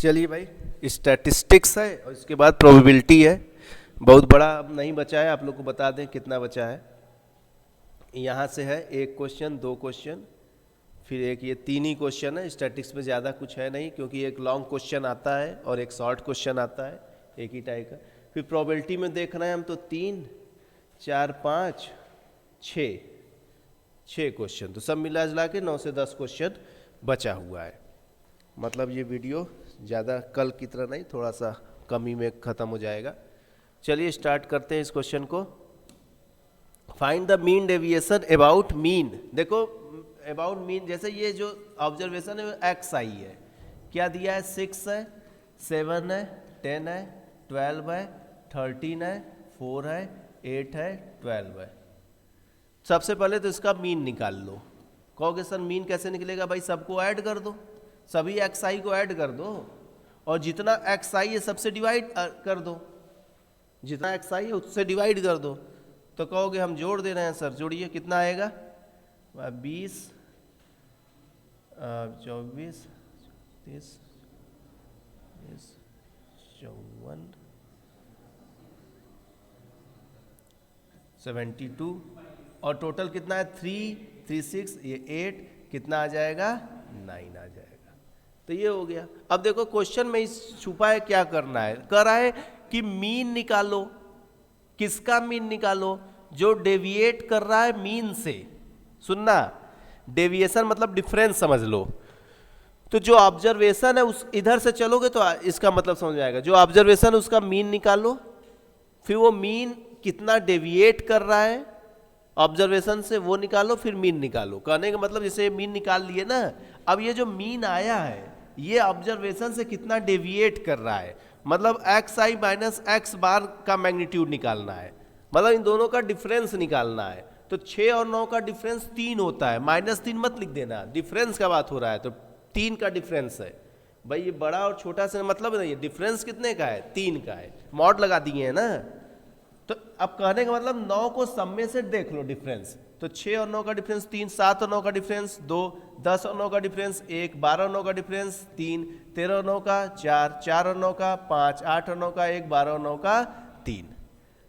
चलिए भाई, स्टैटिस्टिक्स है और इसके बाद प्रोबेबिलिटी है। बहुत बड़ा अब नहीं बचा है, आप लोग को बता दें कितना बचा है। यहाँ से है एक क्वेश्चन, दो क्वेश्चन, फिर एक ये तीन ही क्वेश्चन है। स्टैटिक्स में ज़्यादा कुछ है नहीं, क्योंकि एक लॉन्ग क्वेश्चन आता है और एक शॉर्ट क्वेश्चन आता है एक ही टाइप का। फिर प्रोबेबिलिटी में देख रहे हैं हम तो 3, 4, 5, 6 क्वेश्चन, तो सब मिला जुला के 9 से 10 क्वेश्चन बचा हुआ है। मतलब ये वीडियो ज़्यादा कल की तरह नहीं, थोड़ा सा कमी में ख़त्म हो जाएगा। चलिए स्टार्ट करते हैं इस क्वेश्चन को। Find the mean deviation about mean. देखो अबाउट मीन, जैसे ये जो ऑब्जर्वेशन है एक्स आई है, क्या दिया है, 6 है, 7 है, 10 है, 12 है, 13 है, 4 है, 8 है, 12 है। सबसे पहले तो इसका मीन निकाल लो। कहोगे सर मीन कैसे निकलेगा? भाई सबको ऐड कर दो, सभी एक्स आई को ऐड कर दो और जितना एक्स आई है सबसे डिवाइड कर दो, जितना एक्स आई है उससे डिवाइड कर दो। तो कहोगे हम जोड़ दे रहे हैं सर, जोड़िए, कितना आएगा? 20, 24, 30, 54, 72 और टोटल कितना है? 3, 3, 6, ये 8, कितना आ जाएगा? 9 आ जाएगा। तो ये हो गया। अब देखो क्वेश्चन में इस छुपा है, क्या करना है? कर रहा है कि मीन निकालो। किसका मीन निकालो? जो डेविएट कर रहा है मीन से। सुनना, डेविएशन मतलब डिफरेंस समझ लो। तो जो ऑब्जर्वेशन है उस इधर से चलोगे तो इसका मतलब समझ आएगा। जो ऑब्जर्वेशन उसका मीन निकालो, फिर वो मीन कितना डेविएट कर रहा है ऑब्जर्वेशन से वो निकालो, फिर मीन निकालो। कहने का मतलब जैसे मीन निकाल लिए ना, अब ये जो मीन आया है ये ऑब्जर्वेशन से कितना डेविएट कर रहा है, मतलब एक्स आई माइनस एक्स बार का मैग्नीट्यूड निकालना है, मतलब इन दोनों का डिफरेंस निकालना है। तो 6 और 9 का डिफरेंस 3 होता है, -3 मत लिख देना, डिफरेंस का बात हो रहा है तो 3 का डिफरेंस है। भाई ये बड़ा और छोटा से मतलब नहीं है, डिफरेंस कितने का है? 3 का है, मॉड लगा दिए हैं ना। तो अब कहने का मतलब 9 को सब में से देख लो डिफरेंस, तो 6 और 9 का डिफरेंस 3, 7 और 9 का डिफरेंस 2, 10 और 9 का डिफरेंस 1, 12 और 9 का डिफरेंस 3, 13 और 9 का 4, 4 और 9 का 5, 8 और 9 का 1, 12 और 9 का 3।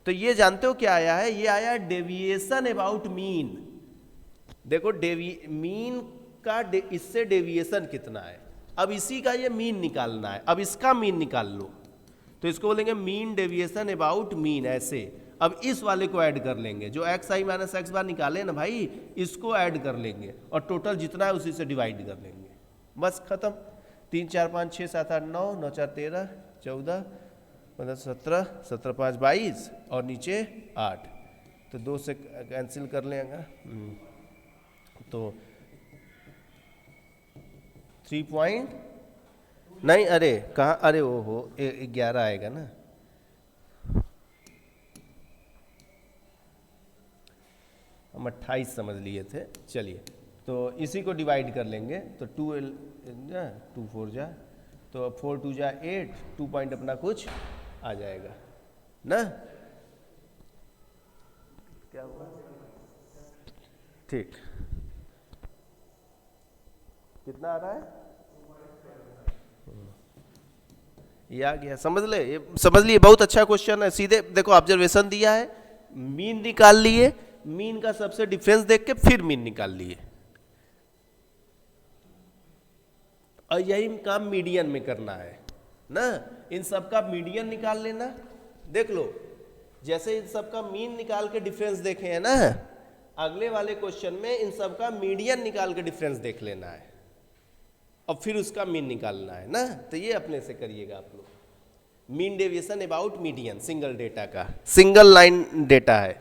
तो ये जानते हो क्या आया है? ये आया डेविएशन अबाउट मीन। देखो मीन का इससे डेविएशन कितना है, अब इसी का ये मीन निकालना है। अब इसका मीन निकाल लो, तो इसको बोलेंगे मीन डेविएशन अबाउट मीन, ऐसे। अब इस वाले को ऐड कर लेंगे, जो एक्स आई माइनस एक्स बार निकाले ना भाई, इसको ऐड कर लेंगे और टोटल जितना है उसी से डिवाइड कर लेंगे, बस खत्म। 3, 4, 5, 6, 7, 8, 9, 9, 4, 13, 14, 15, 17, 17, 5, 22 और नीचे 8, तो 2 से कैंसिल कर लेंगे तो 3 पॉइंट नहीं, अरे कहाँ, अरे वो हो 11 आएगा ना। हम 28 समझ लिए थे। चलिए तो इसी को डिवाइड कर लेंगे, तो 2 2 4 जा, तो 4 2 जा 8, 2 पॉइंट अपना कुछ आ जाएगा ना। क्या हुआ? ठीक, कितना आ रहा है? ये आ गया, समझ ले, ये समझ लिए, बहुत अच्छा क्वेश्चन है। सीधे देखो ऑब्जर्वेशन दिया है, मीन निकाल लिए, मीन का सबसे डिफरेंस देख के फिर मीन निकाल लिए, और यही काम मीडियन में करना है ना। इन सब का मीडियन निकाल लेना। देख लो, जैसे इन सब का मीन निकाल के डिफरेंस देखे हैं ना, अगले वाले क्वेश्चन में इन सब का मीडियन निकाल के डिफरेंस देख लेना है और फिर उसका मीन निकालना है ना। तो ये अपने से करिएगा आप लोग। Mean deviation about median, single data का, सिंगल लाइन डेटा है,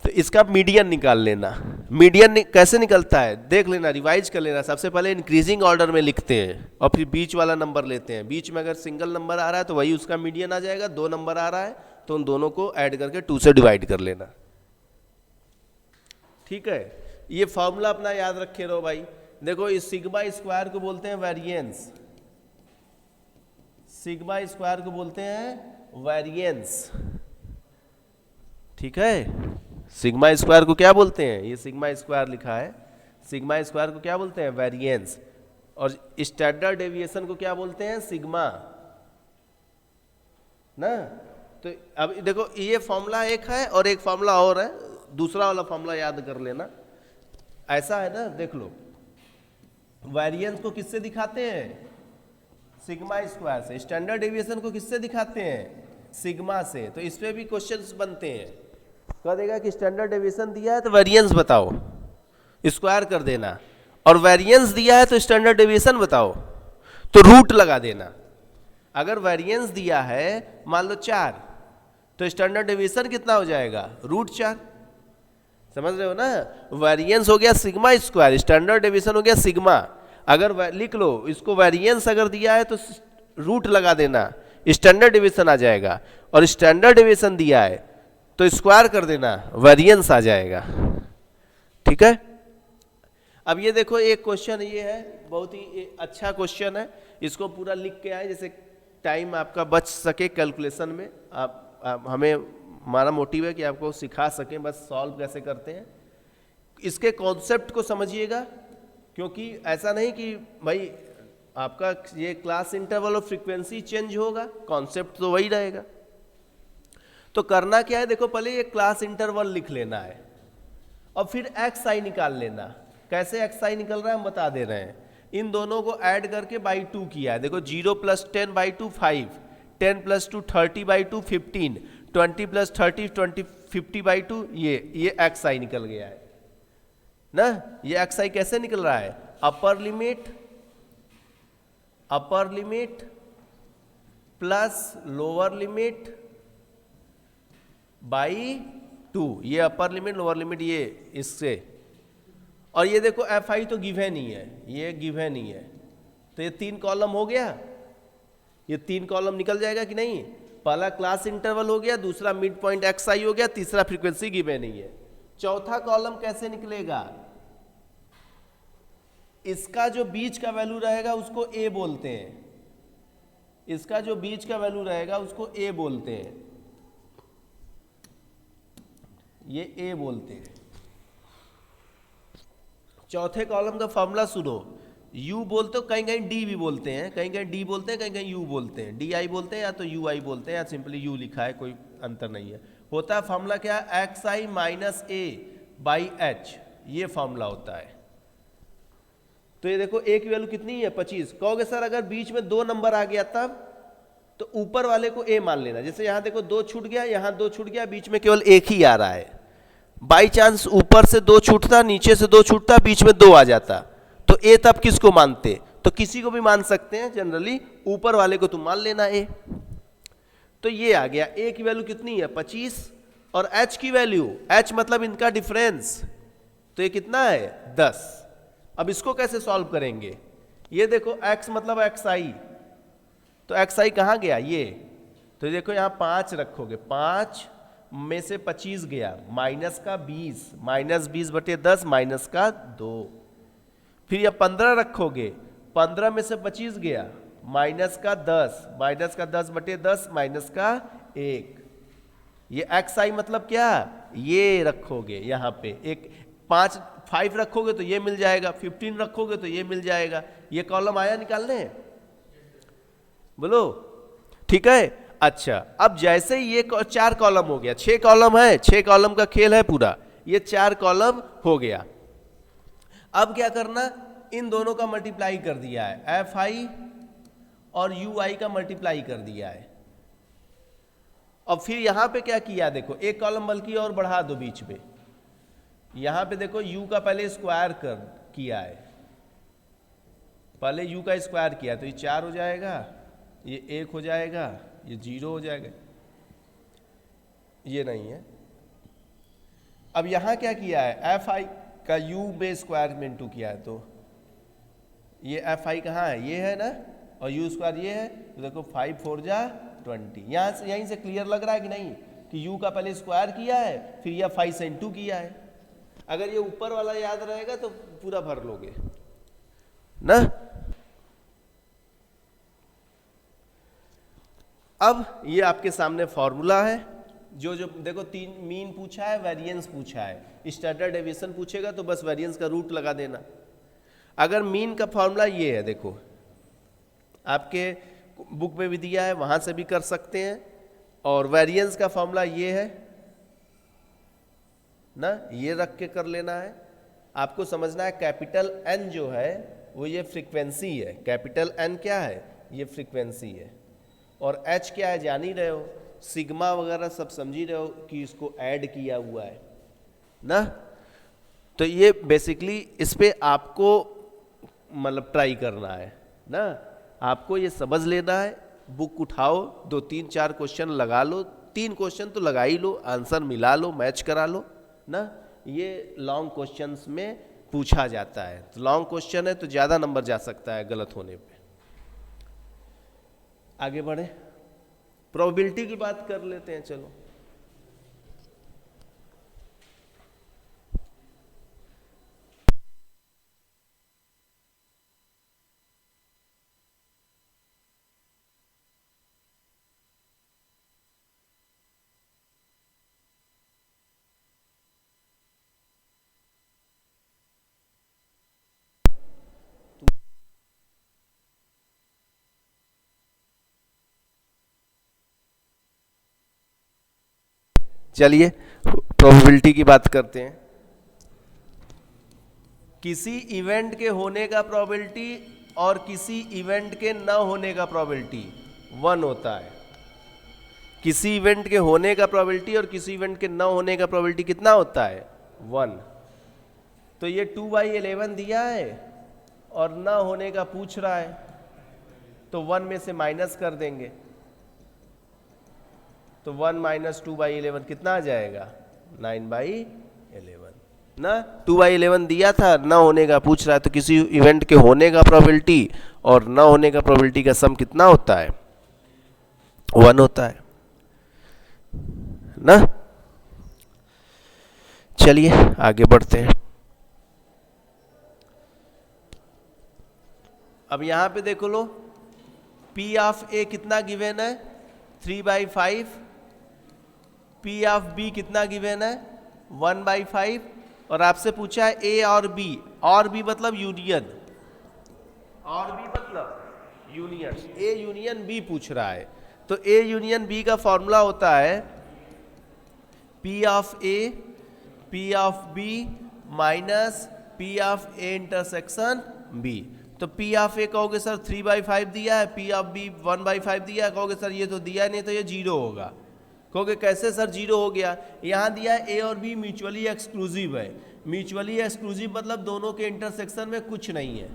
तो इसका मीडियन निकाल लेना। मीडियन कैसे निकलता है देख लेना, रिवाइज कर लेना। सबसे पहले इंक्रीजिंग ऑर्डर में लिखते हैं और फिर बीच वाला नंबर लेते हैं। बीच में अगर सिंगल नंबर आ रहा है तो वही उसका मीडियन आ जाएगा। 2 नंबर आ रहा है तो उन दोनों को ऐड करके 2 से डिवाइड कर लेना, ठीक है। ये फॉर्मूला अपना याद रखे रहो भाई। देखो इस सिग्मा स्क्वायर को बोलते हैं वेरिएंस, सिग्मा स्क्वायर को बोलते हैं वेरिएंस, ठीक है। सिग्मा स्क्वायर को क्या बोलते हैं? ये सिग्मा स्क्वायर लिखा है, सिग्मा स्क्वायर को क्या बोलते हैं? वेरिएंस। और स्टैंडर्ड डेविएशन को क्या बोलते हैं? सिग्मा ना। तो अब देखो ये फॉर्मूला एक है और एक फॉर्मूला और है, दूसरा वाला फॉर्मूला याद कर लेना। ऐसा है ना, देख लो, वेरिएंस को किससे दिखाते हैं? सिग्मा स्क्वायर से। स्टैंडर्ड डेविएशन को किससे दिखाते हैं? सिग्मा से। तो इस पे भी क्वेश्चंस बनते हैं। कह देगा कि स्टैंडर्ड डेविएशन दिया है तो वेरिएंस बताओ, स्क्वायर कर देना, और वेरिएंस दिया है तो स्टैंडर्ड डेविएशन बताओ, तो रूट लगा देना। अगर वेरिएंस दिया है मान लो 4, तो स्टैंडर्ड डेविएशन कितना हो जाएगा? √4। समझ रहे हो ना? वेरिएंस हो गया सिग्मा स्क्वायर, स्टैंडर्ड डेविएशन हो गया सिग्मा। अगर लिख लो इसको, वेरिएंस अगर दिया है तो रूट लगा देना, स्टैंडर्ड डेविएशन आ जाएगा, और स्टैंडर्ड डेविएशन दिया है तो स्क्वायर कर देना, वेरिएंस आ जाएगा। ठीक है। अब ये देखो एक क्वेश्चन ये है, बहुत ही अच्छा क्वेश्चन है, इसको पूरा लिख के आए, जैसे टाइम आपका बच सके कैलकुलेशन में। आप हमें, हमारा मोटिव है कि आपको सिखा सकें बस सॉल्व कैसे करते हैं। इसके कॉन्सेप्ट को समझिएगा, क्योंकि ऐसा नहीं कि भाई आपका ये क्लास इंटरवल और फ्रीक्वेंसी चेंज होगा, कॉन्सेप्ट तो वही रहेगा। तो करना क्या है, देखो पहले ये क्लास इंटरवल लिख लेना है और फिर एक्स आई निकाल लेना। कैसे एक्स आई निकल रहा है हम बता दे रहे हैं। इन दोनों को ऐड करके बाई 2 किया है। देखो 0 + 10/2 5, 10 + 2 30/2 15, 20 + 30 20 50/2, ये एक्स आई निकल गया है ना। ये एक्स आई कैसे निकल रहा है? Upper limit plus lower limit by 2। ये अपर लिमिट लोअर लिमिट ये इससे, और ये देखो एफ आई तो गिवन ही है, ये गिवन ही है, तो ये 3 कॉलम हो गया। ये 3 कॉलम निकल जाएगा कि नहीं? पहला क्लास इंटरवल हो गया, दूसरा मिड पॉइंट एक्स आई हो गया, तीसरा फ्रीक्वेंसी गिवन ही है। चौथा कॉलम कैसे निकलेगा? इसका जो बीच का वैल्यू रहेगा उसको ए बोलते हैं। इसका जो बीच का वैल्यू रहेगा उसको ए बोलते हैं, ये ए बोलते हैं। चौथे कॉलम का फॉर्मूला सुनो, u बोलते हो, कहीं कहीं d भी बोलते हैं, कहीं कहीं d बोलते हैं, कहीं कहीं u बोलते हैं, di बोलते हैं या तो ui बोलते हैं, या सिंपली u लिखा है, कोई अंतर नहीं है। होता है फॉर्मूला क्या? xi - a/h, ये फॉर्मूला होता है। तो ये देखो a की वैल्यू कितनी है? 25। कहोगे सर अगर बीच में 2 नंबर आ गया तब? तो ऊपर वाले को a मान लेना। जैसे यहां देखो 2 छूट गया, यहां 2 छूट गया, बीच में केवल 1 ही आ रहा है। बाई चांस ऊपर से 2 छूटता, नीचे से 2 छूटता, बीच में 2 आ जाता, तो ए तब किसको मानते? तो किसी को भी मान सकते हैं, जनरली ऊपर वाले को तुम मान लेना ए। तो ये आ गया, ए की वैल्यू कितनी है? 25, और एच की वैल्यू, एच मतलब इनका डिफरेंस, तो ये कितना है? 10। अब इसको कैसे सॉल्व करेंगे? ये देखो एक्स मतलब एक्स आई, तो एक्स आई कहाँ गया? ये। तो देखो यहाँ 5 रखोगे, 5 में से 25 गया, माइनस का 20, -20/10 माइनस का 2। फिर यह 15 रखोगे, 15 में से 25 गया, माइनस का 10, माइनस का 10/10 माइनस का 1। ये एक्स आई मतलब क्या? ये रखोगे यहाँ पे, एक 5 रखोगे तो ये मिल जाएगा, 15 रखोगे तो ये मिल जाएगा। ये कॉलम आया निकालने? बोलो ठीक है। अच्छा, अब जैसे ही ये 4 कॉलम हो गया, 6 कॉलम है, 6 कॉलम का खेल है पूरा, ये 4 कॉलम हो गया। अब क्या करना? इन दोनों का मल्टीप्लाई कर दिया है, एफ आई और यू आई का मल्टीप्लाई कर दिया है। और फिर यहां पे क्या किया? देखो एक कॉलम बल्कि और बढ़ा दो बीच में, यहां पे देखो u का पहले स्क्वायर किया है, पहले u का स्क्वायर किया, तो ये 4 हो जाएगा, ये 1 हो जाएगा, ये 0 हो जाएगा, ये नहीं है। अब यहां क्या किया है? एफ आई का u में स्क्वायर में इंटू किया है, तो ये एफ आई कहाँ है? ये है ना, और u स्क्वायर ये है, तो देखो 5 4 जा 20। यहाँ से, यहीं से क्लियर लग रहा है कि नहीं कि u का पहले स्क्वायर किया है, फिर यह 5 से इंटू किया है। अगर ये ऊपर वाला याद रहेगा तो पूरा भर लोगे ना। अब ये आपके सामने फॉर्मूला है, जो देखो 3 मीन पूछा है, वेरिएंस पूछा है, स्टैंडर्ड डेविएशन पूछेगा तो बस वेरिएंस का रूट लगा देना। अगर मीन का फॉर्मूला ये है, देखो आपके बुक में भी दिया है, वहां से भी कर सकते हैं। और वेरिएंस का फॉर्मूला ये है ना, ये रख के कर लेना है। आपको समझना है कैपिटल एन जो है वो ये फ्रीक्वेंसी है। कैपिटल एन क्या है? ये फ्रीक्वेंसी है। और एच क्या है जान ही रहे हो, सिग्मा वगैरह सब समझ ही रहे हो कि इसको ऐड किया हुआ है ना। तो ये बेसिकली इस पे आपको मतलब ट्राई करना है ना, आपको ये समझ लेना है। बुक उठाओ, 2-3-4 क्वेश्चन लगा लो, 3 क्वेश्चन तो लगा ही लो, आंसर मिला लो, मैच करा लो ना। ये लॉन्ग क्वेश्चंस में पूछा जाता है, तो लॉन्ग क्वेश्चन है तो ज़्यादा नंबर जा सकता है गलत होने पे। आगे बढ़े, प्रोबेबिलिटी की बात कर लेते हैं। चलो चलिए प्रोबेबिलिटी की बात करते हैं। किसी इवेंट के होने का प्रोबेबिलिटी और किसी इवेंट के न होने का प्रोबेबिलिटी 1 होता है। किसी इवेंट के होने का प्रोबेबिलिटी और किसी इवेंट के न होने का प्रोबेबिलिटी कितना होता है? 1। तो ये 2/11 दिया है और न होने का पूछ रहा है, तो 1 में से माइनस कर देंगे, तो 1 - 2/11 कितना आ जाएगा? 9/11 ना। 2/11 दिया था, न होने का पूछ रहा है, तो किसी इवेंट के होने का प्रोबेबिलिटी और न होने का प्रोबेबिलिटी का सम कितना होता है? 1 होता है ना। चलिए आगे बढ़ते हैं। अब यहां पे देखो लो, P ऑफ A कितना गिवन है? 3/5। P ऑफ B कितना गिवन है? 1/5। और आपसे पूछा है A और B, और B मतलब यूनियन, और B मतलब यूनियन, A यूनियन B पूछ रहा है। तो A यूनियन B का फॉर्मूला होता है P of A P of B minus P of A intersection B। तो P ऑफ A कहोगे सर 3/5 दिया है, P ऑफ B 1/5 दिया है, कहोगे सर ये तो दिया नहीं, तो ये 0 होगा। कहोगे कैसे सर 0 हो गया? यहाँ दिया है A और B म्यूचुअली एक्सक्लूसिव है। म्यूचुअली एक्सक्लूसिव मतलब दोनों के इंटरसेक्शन में कुछ नहीं है।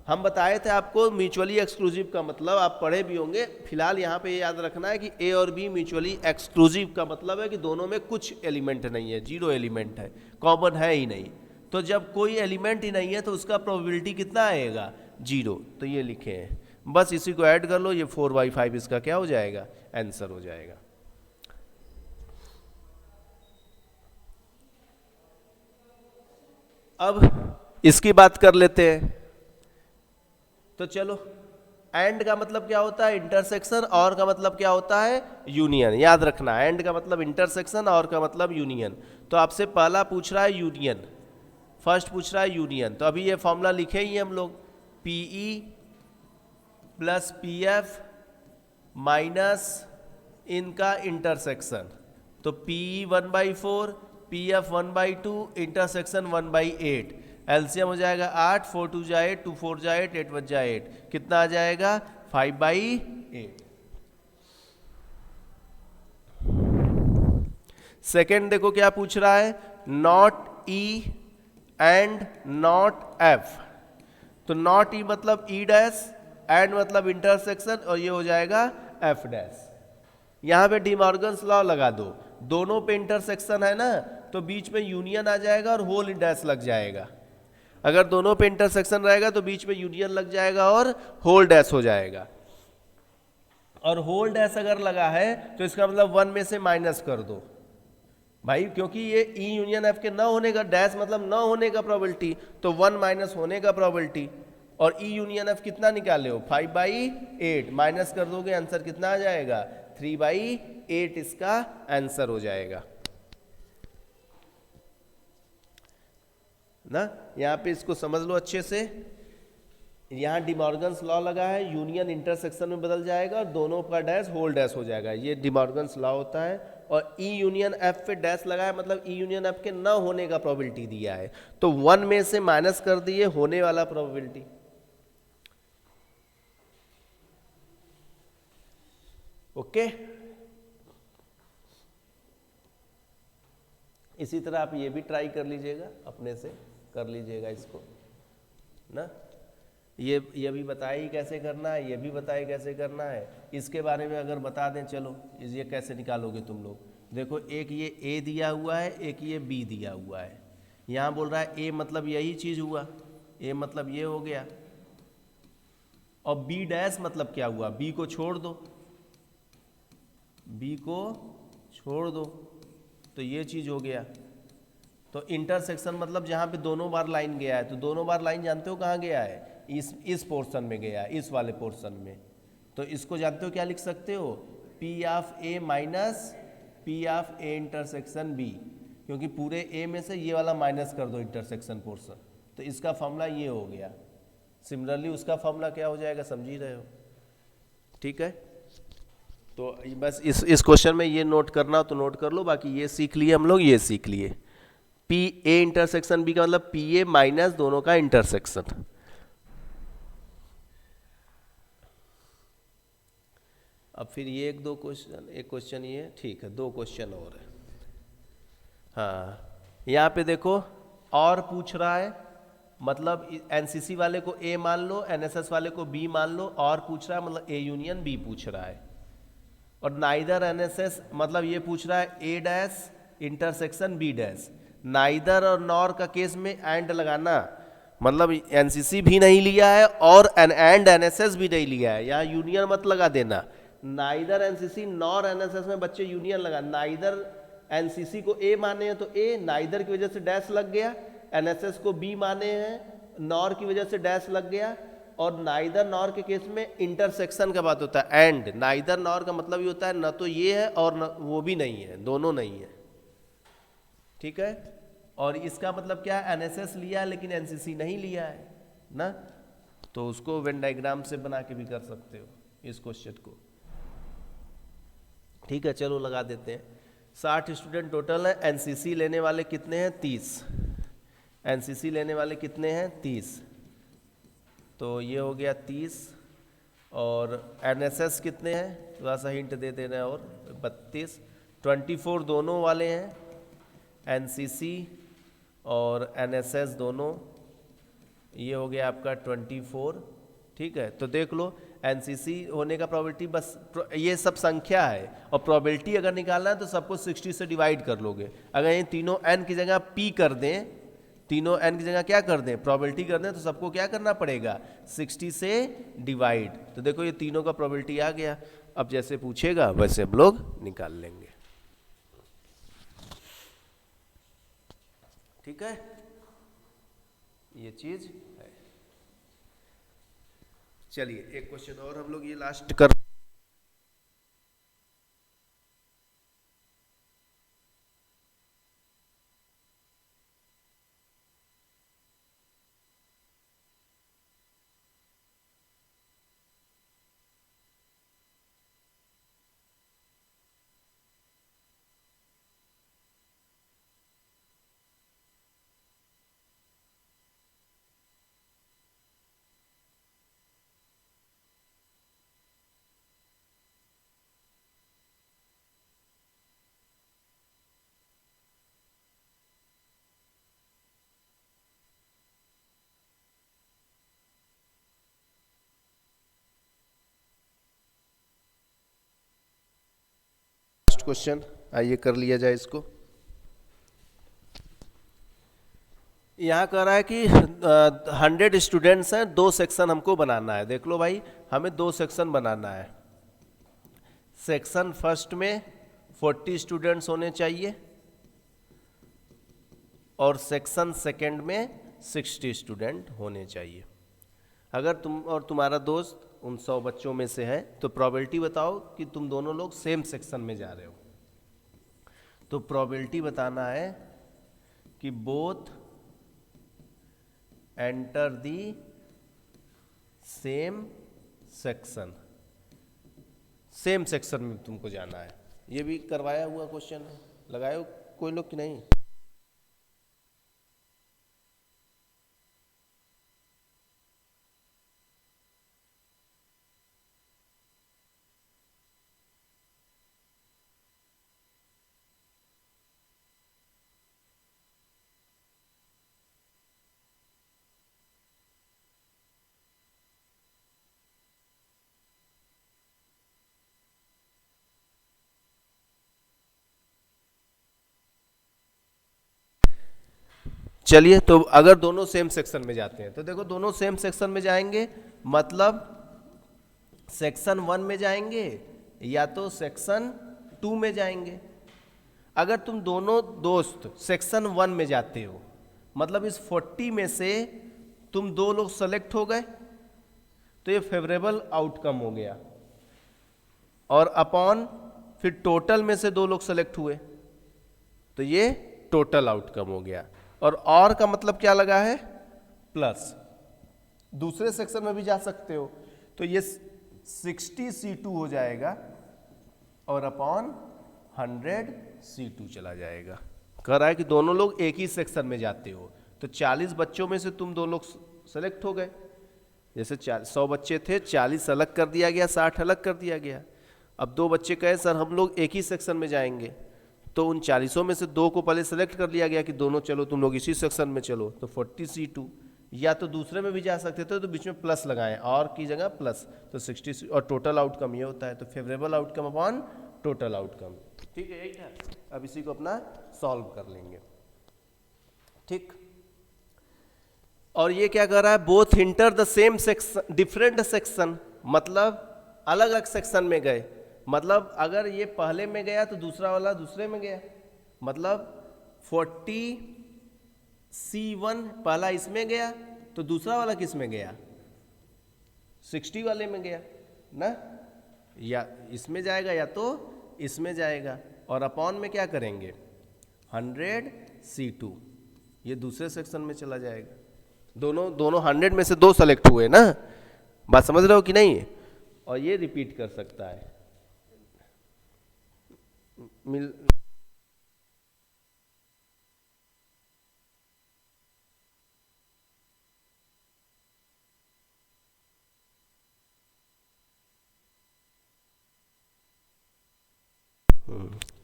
हम बताए थे आपको म्यूचुअली एक्सक्लूसिव का मतलब, आप पढ़े भी होंगे। फिलहाल यहाँ पे याद रखना है कि A और B म्यूचुअली एक्सक्लूसिव का मतलब है कि दोनों में कुछ एलिमेंट नहीं है, 0 एलिमेंट है, कॉमन है ही नहीं। तो जब कोई एलिमेंट ही नहीं है तो उसका प्रोबेबिलिटी कितना आएगा? 0। तो ये लिखे हैं, बस इसी को ऐड कर लो, ये 4/5 इसका क्या हो जाएगा? आंसर हो जाएगा। अब इसकी बात कर लेते हैं। तो चलो, एंड का मतलब क्या होता है? इंटरसेक्शन। और का मतलब क्या होता है? यूनियन। याद रखना, एंड का मतलब इंटरसेक्शन, और का मतलब यूनियन। तो आपसे पहला पूछ रहा है यूनियन, फर्स्ट पूछ रहा है यूनियन। तो अभी ये फॉर्मूला लिखे ही हम लोग, PE प्लस PF माइनस इनका इंटरसेक्शन। तो PE 1/4, PF 1/2, इंटरसेक्शन 1/8। एलसीएम हो जाएगा 8, 4 2 जा 8, 2 4 जा 8, 8 1 जा 8, कितना आ जाएगा? 5/8। सेकेंड देखो क्या पूछ रहा है, not E and not F। तो नॉट E मतलब E डैश, एंड मतलब इंटरसेक्शन, और ये हो जाएगा F डैश। यहां पे डिमॉर्गन्स लॉ लगा दो, दोनों पे इंटरसेक्शन है ना, तो बीच में यूनियन आ जाएगा और होल डैश लग जाएगा। अगर दोनों पे इंटरसेक्शन रहेगा तो बीच में यूनियन लग जाएगा और होल डैश हो जाएगा। और होल डैश अगर लगा है तो इसका मतलब 1 में से माइनस कर दो भाई, क्योंकि ये E यूनियन F के न होने का, डैश मतलब न होने का प्रोबेबिलिटी, तो 1 माइनस होने का प्रोबेबिलिटी। और E यूनियन F कितना निकाले हो? 5/8 माइनस कर दोगे, आंसर कितना आ जाएगा? 3/8 इसका आंसर हो जाएगा। ना। यहाँ पे इसको समझ लो अच्छे से, यहाँ डिमॉर्गन्स लॉ लगा है, यूनियन इंटरसेक्शन में बदल जाएगा और दोनों का डैश होल डैश हो जाएगा, ये डिमॉर्गन्स लॉ होता है। और ई यूनियन एफ पे डैश लगा है, मतलब ई यूनियन एफ के न होने का प्रोबेबिलिटी दिया है, तो 1 में से माइनस कर दिए होने वाला प्रोबेबिलिटी। ओके, इसी तरह आप ये भी ट्राई कर लीजिएगा, अपने से कर लीजिएगा इसको ना। ये भी बताइए कैसे करना है, ये भी बताइए कैसे करना है। इसके बारे में अगर बता दें, चलो ये कैसे निकालोगे तुम लोग। देखो एक ये ए दिया हुआ है, एक ये बी दिया हुआ है। यहाँ बोल रहा है ए मतलब यही चीज़ हुआ, ए मतलब ये हो गया, और बी डैश मतलब क्या हुआ, बी को छोड़ दो, बी को छोड़ दो, तो ये चीज़ हो गया। तो इंटरसेक्शन मतलब जहाँ पे दोनों बार लाइन गया है, तो दोनों बार लाइन जानते हो कहाँ गया है, इस पोर्शन में गया है, इस वाले पोर्शन में। तो इसको जानते हो क्या लिख सकते हो, P of A minus P of A intersection B, क्योंकि पूरे ए में से ये वाला माइनस कर दो इंटरसेक्शन पोर्शन, तो इसका फॉर्मूला ये हो गया। सिमिलरली उसका फॉर्मूला क्या हो जाएगा, समझ ही रहे हो। ठीक है, तो बस इस क्वेश्चन में ये नोट करना हो तो नोट कर लो, बाकी ये सीख लिए हम लोग, ये सीख लिए पी ए इंटरसेक्शन बी का मतलब पी ए माइनस दोनों का इंटरसेक्शन। अब फिर ये एक क्वेश्चन ये, ठीक है, 2 क्वेश्चन और है। हाँ, यहाँ पे देखो और पूछ रहा है, मतलब एनसीसी वाले को ए मान लो, एनएसएस वाले को बी मान लो, और पूछ रहा है मतलब ए यूनियन बी पूछ रहा है। और नाइदर एनएसएस मतलब ये पूछ रहा है A dash intersection B dash. Neither और नॉर का केस में एंड लगाना, मतलब एनसीसी भी नहीं लिया है और एंड एनएसएस भी नहीं लिया है, यहाँ यूनियन मत लगा देना। नाइदर एनसीसी नॉर एनएसएस में बच्चे यूनियन लगा, नाइदर एनसीसी को ए माने हैं तो ए, नाइदर की वजह से डैश लग गया, एनएसएस को बी माने हैं नॉर की वजह से डैश लग गया। और नाइदर नॉर के केस में इंटरसेक्शन का बात होता है, एंड नाइदर नॉर का मतलब ये होता है न तो ये है और न वो भी नहीं है, दोनों नहीं है। ठीक है, और इसका मतलब क्या है, एनएसएस लिया है लेकिन एनसीसी नहीं लिया है ना, तो उसको वेन डायग्राम से बना के भी कर सकते हो इस क्वेश्चन को। ठीक है, चलो लगा देते हैं। 60 स्टूडेंट टोटल है, एनसीसी लेने वाले कितने हैं, 30। एनसीसी लेने वाले कितने हैं, 30, तो ये हो गया 30। और एनएसएस कितने हैं, थोड़ा सा हिंट दे देना, और 32। 24 दोनों वाले हैं, एनसीसी और एनएसएस दोनों, ये हो गया आपका 24। ठीक है, तो देख लो एनसीसी होने का प्रोबेबिलिटी बस ये सब संख्या है, और प्रोबेबिलिटी अगर निकालना है तो सबको 60 से डिवाइड कर लोगे। अगर ये तीनों एन की जगह पी कर दें, तीनों एन की जगह क्या कर दें, प्रोबेबिलिटी कर दें, तो सबको क्या करना पड़ेगा, 60 से डिवाइड। तो देखो ये तीनों का प्रोबेबिलिटी आ गया। अब जैसे पूछेगा वैसे हम लोग निकाल लेंगे। ठीक है, ये चीज है। चलिए एक क्वेश्चन और हम लोग ये लास्ट कर, क्वेश्चन आइए कर लिया जाए इसको। यहाँ कह रहा है कि 100 स्टूडेंट्स हैं, 2 सेक्शन हमको बनाना है। देख लो भाई, हमें 2 सेक्शन बनाना है। सेक्शन फर्स्ट में 40 स्टूडेंट्स होने चाहिए, और सेक्शन सेकंड में 60 स्टूडेंट होने चाहिए। अगर तुम और तुम्हारा दोस्त उन 100 बच्चों में से है, तो प्रोबेबिलिटी बताओ कि तुम दोनों लोग सेम सेक्शन में जा रहे हो। तो प्रोबेबिलिटी बताना है कि both enter the same section, same section में तुमको जाना है। ये भी करवाया हुआ क्वेश्चन है, लगाए हो कोई लोग कि नहीं? चलिए, तो अगर दोनों सेम सेक्शन में जाते हैं तो देखो, दोनों सेम सेक्शन में जाएंगे मतलब सेक्शन 1 में जाएंगे या तो सेक्शन 2 में जाएंगे। अगर तुम दोनों दोस्त सेक्शन 1 में जाते हो मतलब इस 40 में से तुम 2 लोग सेलेक्ट हो गए तो ये फेवरेबल आउटकम हो गया, और अपॉन फिर टोटल में से 2 लोग सेलेक्ट हुए तो ये टोटल आउटकम हो गया। और का मतलब क्या लगा है? प्लस। दूसरे सेक्शन में भी जा सकते हो तो ये 60C2 हो जाएगा और अपॉन 100C2 चला जाएगा। कह रहा है कि दोनों लोग एक ही सेक्शन में जाते हो तो 40 बच्चों में से तुम 2 लोग सेलेक्ट हो गए। जैसे 100 बच्चे थे, 40 अलग कर दिया गया, 60 अलग कर दिया गया। अब 2 बच्चे कहे सर हम लोग एक ही सेक्शन में जाएंगे, तो उन 40 में से 2 को पहले सेलेक्ट कर लिया गया कि दोनों चलो तुम लोग इसी सेक्शन में चलो, तो 40C2। या तो दूसरे में भी जा सकते थे तो बीच में प्लस लगाएं, और की जगह प्लस, तो 60, और टोटल आउटकम ये होता है, तो favourable outcome upon total outcome. ठीक है, यही था। अब इसी को अपना सॉल्व कर लेंगे। ठीक, और ये क्या कर रहा है? Both enter the same section different section, मतलब अलग अलग सेक्शन में गए। मतलब अगर ये पहले में गया तो दूसरा वाला दूसरे में गया, मतलब 40C1 पहला इसमें गया तो दूसरा वाला किस में गया? 60 वाले में गया ना, या इसमें जाएगा या तो इसमें जाएगा। और अपॉन में क्या करेंगे? 100C2, ये दूसरे सेक्शन में चला जाएगा। दोनों 100 में से 2 सेलेक्ट हुए ना, बात समझ रहे हो कि नहीं? और ये रिपीट कर सकता है मिल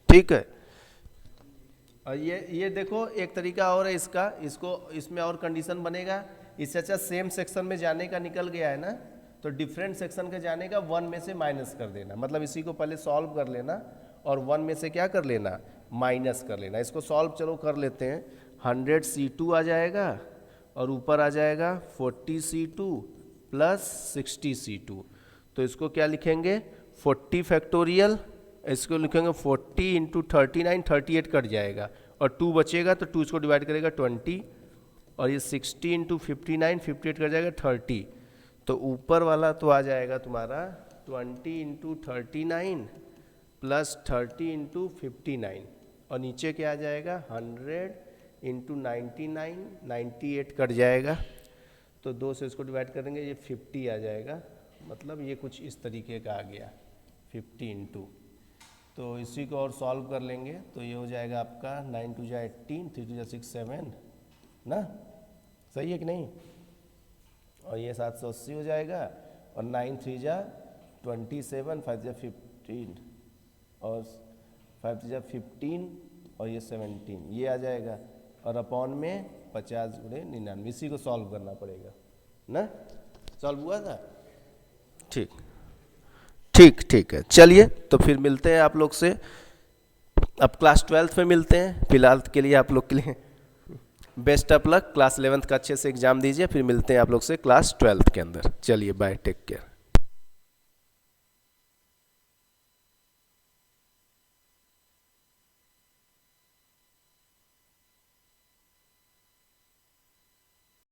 ठीक है। और ये देखो एक तरीका और है इसका, इसमें और कंडीशन बनेगा। इससे अच्छा सेम सेक्शन में जाने का निकल गया है ना, तो डिफरेंट सेक्शन के जाने का 1 में से माइनस कर देना, मतलब इसी को पहले सॉल्व कर लेना और 1 में से क्या कर लेना? माइनस कर लेना। इसको सॉल्व चलो कर लेते हैं। 100C2 आ जाएगा और ऊपर आ जाएगा 40C2 प्लस 60C2। तो इसको क्या लिखेंगे? 40 फैक्टोरियल, इसको लिखेंगे 40 इंटू 39, 38 कट जाएगा और 2 बचेगा तो 2 इसको डिवाइड करेगा 20, और ये 60 इंटू 59, 58 कट जाएगा 30। तो ऊपर वाला तो आ जाएगा तुम्हारा 20 इंटू 39 प्लस 30 इंटू 59, और नीचे क्या आ जाएगा? 100 इंटू 99, 98 कट जाएगा तो 2 से इसको डिवाइड करेंगे, ये 50 आ जाएगा। मतलब ये कुछ इस तरीके का आ गया 50 इंटू। तो इसी को और सॉल्व कर लेंगे तो ये हो जाएगा आपका 9 2 जा 18, 3 2 जा 6 7 ना, सही है कि नहीं? और ये 780 हो जाएगा, और 9 3 जा 27, 5 जा 15, और 5 जा 15, और ये 17, ये आ जाएगा। और अपॉन में 50 गुणे 99, इसी को सॉल्व करना पड़ेगा ना। सॉल्व हुआ था? ठीक ठीक ठीक है। चलिए तो फिर मिलते हैं आप लोग से, अब क्लास 12th में मिलते हैं। फिलहाल के लिए आप लोग के लिए best of luck. Class 11th का अच्छे से एग्जाम दीजिए, फिर मिलते हैं आप लोग से क्लास 12th के अंदर। चलिए बाय, टेक केयर।